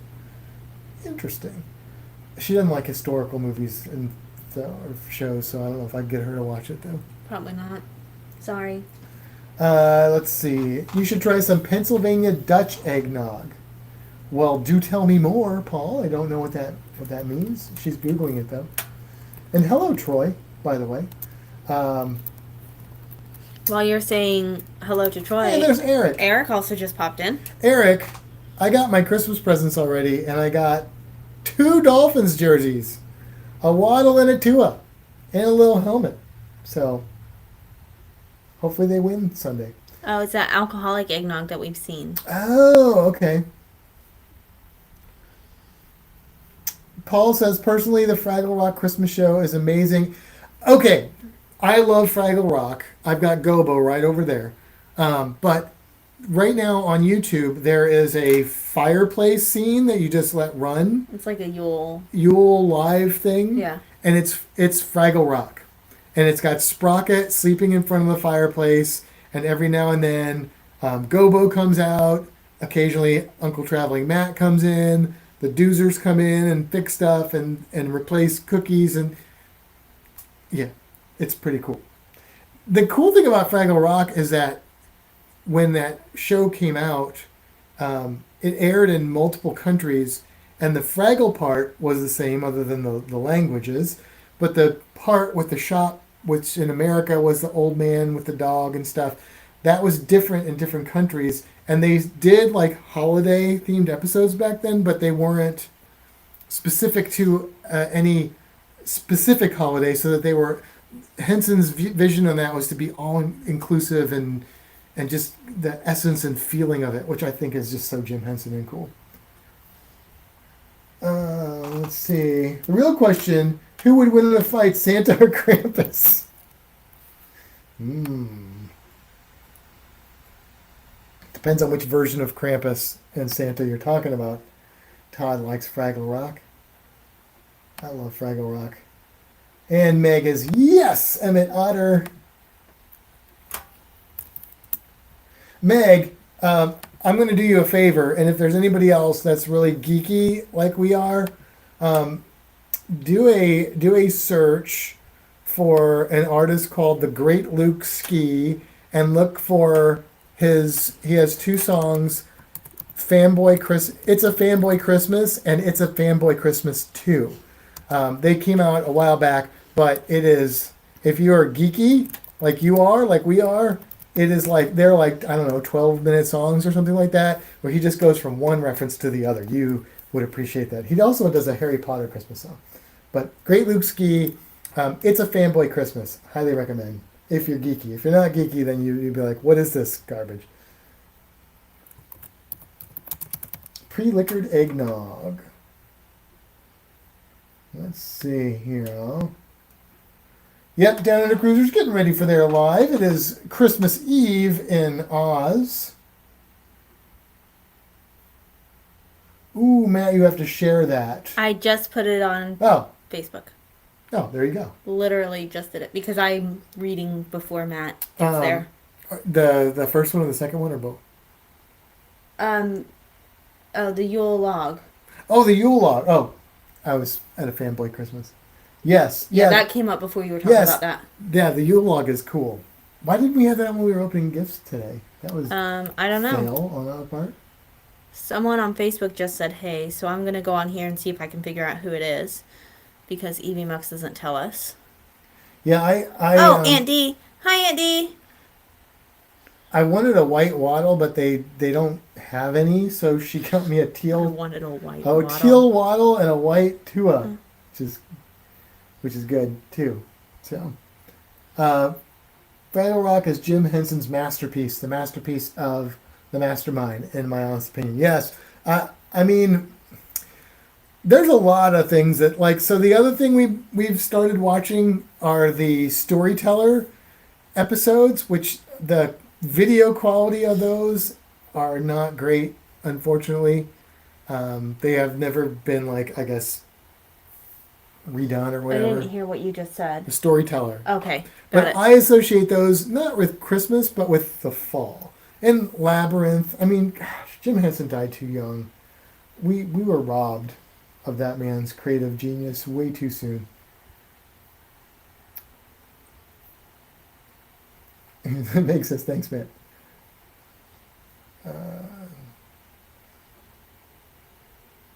Interesting. She doesn't like historical movies and or shows, so I don't know if I'd get her to watch it, though. Probably not. Sorry. Let's see. You should try some Pennsylvania Dutch eggnog. Well, do tell me more, Paul. I don't know what that means. She's Googling it, though. And hello, Troy, by the way. While you're saying hello to Troy. And there's Eric. Eric also just popped in. Eric, I got my Christmas presents already, and I got 2 Dolphins jerseys. A Waddle and a Tua. and a little helmet. So hopefully they win Sunday. Oh, it's that alcoholic eggnog that we've seen. Oh, okay. Paul says, personally, the Fraggle Rock Christmas show is amazing. Okay, I love Fraggle Rock. I've got Gobo right over there. But right now on YouTube, there is a fireplace scene that you just let run. It's like a Yule live thing. Yeah. And it's Fraggle Rock. And it's got Sprocket sleeping in front of the fireplace. And every now and then, Gobo comes out. Occasionally, Uncle Traveling Matt comes in. The Doozers come in and fix stuff and replace cookies. And yeah, it's pretty cool. The cool thing about Fraggle Rock is that when that show came out, it aired in multiple countries, and the Fraggle part was the same other than the languages, but the part with the shop, which in America was the old man with the dog and stuff, that was different in different countries, and they did like holiday themed episodes back then, but they weren't specific to any specific holiday, so that they were, Henson's vision on that was to be all inclusive and just the essence and feeling of it, which I think is just so Jim Henson and cool. Let's see. The real question, who would win in a fight, Santa or Krampus? Depends on which version of Krampus and Santa you're talking about. Todd likes Fraggle Rock. I love Fraggle Rock. And Meg is, yes, Emmett Otter. Meg, I'm going to do you a favor, and if there's anybody else that's really geeky like we are, do a search for an artist called The Great Luke Ski, and look for he has two songs, It's a Fanboy Christmas, and It's a Fanboy Christmas 2. They came out a while back, but it is, if you are geeky like you are, like we are, it is like, they're like, I don't know, 12-minute songs or something like that, where he just goes from one reference to the other. You would appreciate that. He also does a Harry Potter Christmas song. But Great Luke Ski, It's a Fanboy Christmas. Highly recommend, if you're geeky. If you're not geeky, then you'd be like, what is this garbage? Pre-liquored eggnog. Let's see here. Yep, Down Under Cruisers getting ready for their live. It is Christmas Eve in Oz. Ooh, Matt, you have to share that. I just put it on Facebook. Oh, there you go. Literally just did it because I'm reading before Matt gets there. The first one or the second one or both? The Yule log. Oh, the Yule log. Oh, I was at a Fanboy Christmas. Yes. Yeah, that came up before you were talking about that. Yeah, the Yule log is cool. Why didn't we have that when we were opening gifts today? That was I don't know. Fail on our part. Someone on Facebook just said, hey, so I'm going to go on here and see if I can figure out who it is. Because Evie Mux doesn't tell us. Yeah, Aunt D. Hi, Aunt D. I wanted a white wattle, but they don't have any, so she got me a teal. I wanted a white wattle. Teal wattle and a white tua, which is good too. So, Fraggle Rock is Jim Henson's masterpiece, the masterpiece of the mastermind, in my honest opinion. Yes, I mean, there's a lot of things that, like, so the other thing we've started watching are the storyteller episodes, which the video quality of those are not great, unfortunately. They have never been, like, I guess, redone or whatever. I didn't hear what you just said. The storyteller. Okay. But I associate those not with Christmas, but with the fall. And Labyrinth. I mean, gosh, Jim Henson died too young. We were robbed of that man's creative genius way too soon. That makes sense. Thanks, man.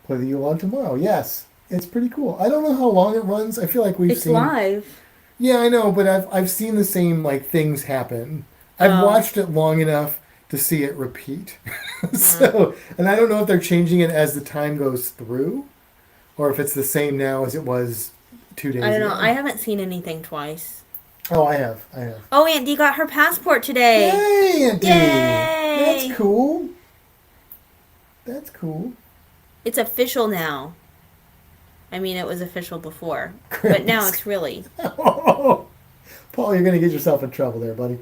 Play the Yule log tomorrow. Yes, it's pretty cool. I don't know how long it runs. I feel like we've seen. It's live. Yeah, I know, but I've seen the same, like, things happen. I've watched it long enough to see it repeat. So, and I don't know if they're changing it as the time goes through, or if it's the same now as it was 2 days I don't know. ago. I haven't seen anything twice. Oh, I have. Oh, Aunt Dee got her passport today. Yay, Aunt Dee! Yay! That's cool. That's cool. It's official now. I mean, it was official before, but now it's really. Oh, Paul, you're going to get yourself in trouble there, buddy.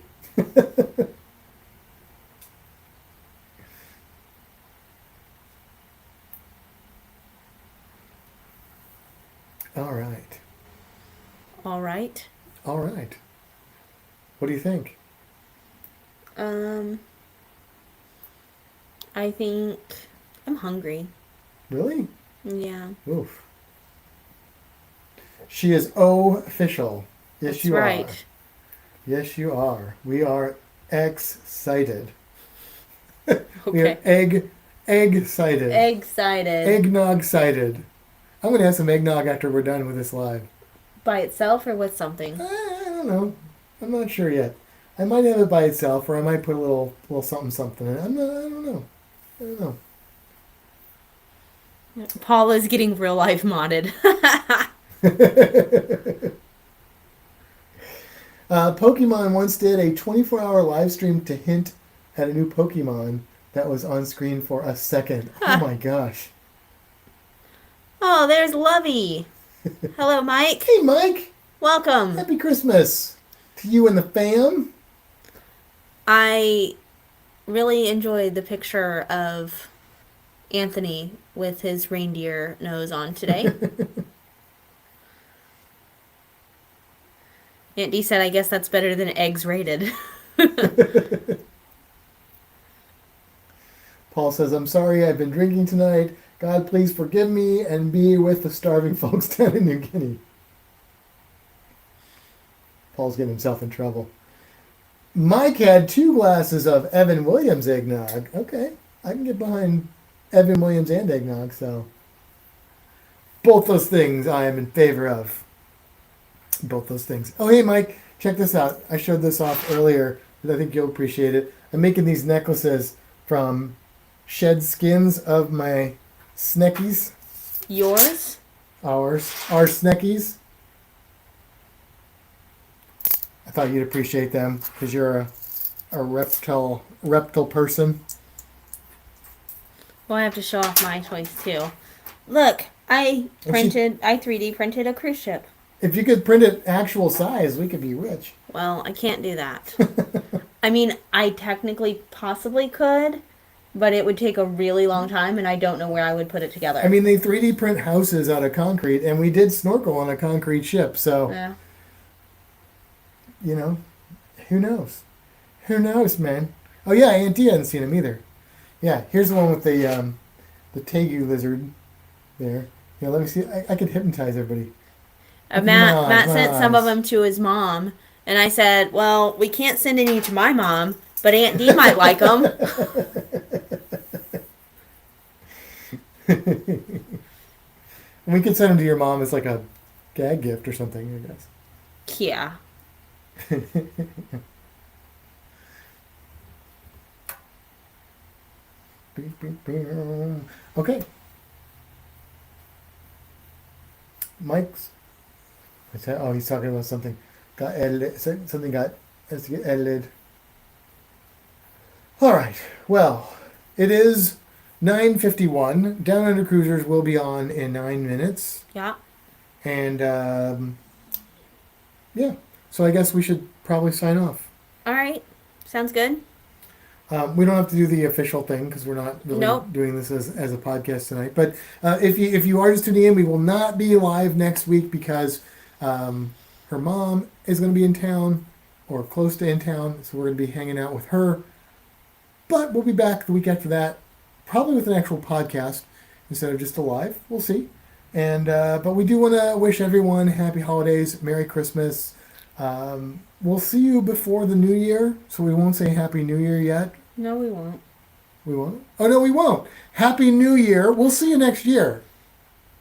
All right. All right. All right. What do you think? I think I'm hungry. Really? Yeah. Oof. She is official. Yes, That's you right. are. Yes, you are. We are excited. We are Okay. egg-cited. Egg-sided. Eggnog-cited. I'm going to have some eggnog after we're done with this live. By itself or with something? I don't know. I'm not sure yet. I might have it by itself, or I might put a little something in it. I don't know. I don't know. Paula's getting real life modded. Pokemon once did a 24-hour live stream to hint at a new Pokemon that was on screen for a second. Oh my gosh. Oh, there's Lovey. Hello, Mike. Hey, Mike. Welcome. Happy Christmas to you and the fam. I really enjoyed the picture of Anthony with his reindeer nose on today. Aunt Dee said, I guess that's better than eggs rated. Paul says, I'm sorry I've been drinking tonight. God, please forgive me and be with the starving folks down in New Guinea. Paul's getting himself in trouble. Mike had 2 glasses of Evan Williams eggnog. Okay, I can get behind Evan Williams and eggnog, so both those things I am in favor of. Both those things. Oh, hey, Mike, check this out. I showed this off earlier, but I think you'll appreciate it. I'm making these necklaces from shed skins of my sneckies. Yours? Our sneckies. I thought you'd appreciate them because you're a reptile person. Well, I have to show off my toys too. Look, I 3D printed a cruise ship. If you could print it actual size, we could be rich. Well, I can't do that. I mean, I technically possibly could, but it would take a really long time, and I don't know where I would put it together. I mean, they 3D print houses out of concrete, and we did snorkel on a concrete ship, so, yeah. You know, who knows? Who knows, man? Oh, yeah, Aunt Dee hadn't seen him either. Yeah, here's the one with the tegu lizard there. Yeah, let me see. I could hypnotize everybody. Matt sent some of them to his mom, and I said, well, we can't send any to my mom, but Aunt Dee might like them. We could send them to your mom as like a gag gift or something, I guess. Yeah. Okay. Mike's. Oh, he's talking about something. Got edited. Something got edited. All right. Well, it is 9:51. Down Under Cruisers will be on in 9 minutes. Yeah. And yeah. So I guess we should probably sign off. All right. Sounds good. We don't have to do the official thing because we're not really doing this as a podcast tonight. But if you are just tuning in, we will not be live next week because her mom is going to be in town or close to in town. So we're going to be hanging out with her. But we'll be back the week after that, probably with an actual podcast instead of just a live. We'll see. And but we do want to wish everyone happy holidays, Merry Christmas. We'll see you before the New Year, so we won't say Happy New Year yet. No, we won't. We won't? Oh, no, we won't. Happy New Year. We'll see you next year.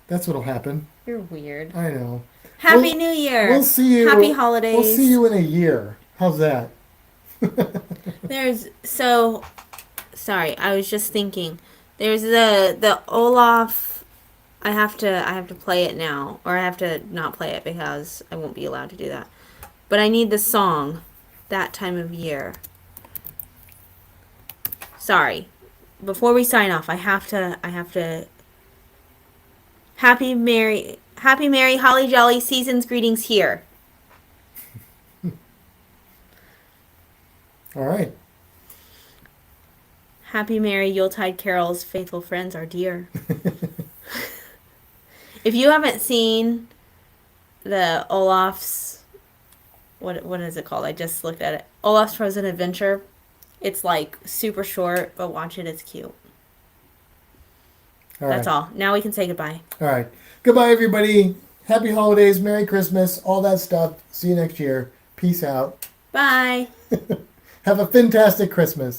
That's what'll happen. You're weird. I know. Happy New Year. We'll see you. Happy holidays. We'll see you in a year. How's that? Sorry, I was just thinking. There's the Olaf I have to play it now, or I have to not play it because I won't be allowed to do that. But I need the song, That Time of Year. Sorry. Before we sign off, I have to Happy Merry Holly Jolly Season's greetings here. All right. Happy Merry Yuletide carols, faithful friends are dear. If you haven't seen the Olaf's, what is it called? I just looked at it. Olaf's Frozen Adventure. It's like super short, but watch it. It's cute. That's all. Now we can say goodbye. All right. Goodbye, everybody. Happy holidays. Merry Christmas. All that stuff. See you next year. Peace out. Bye. Have a fantastic Christmas.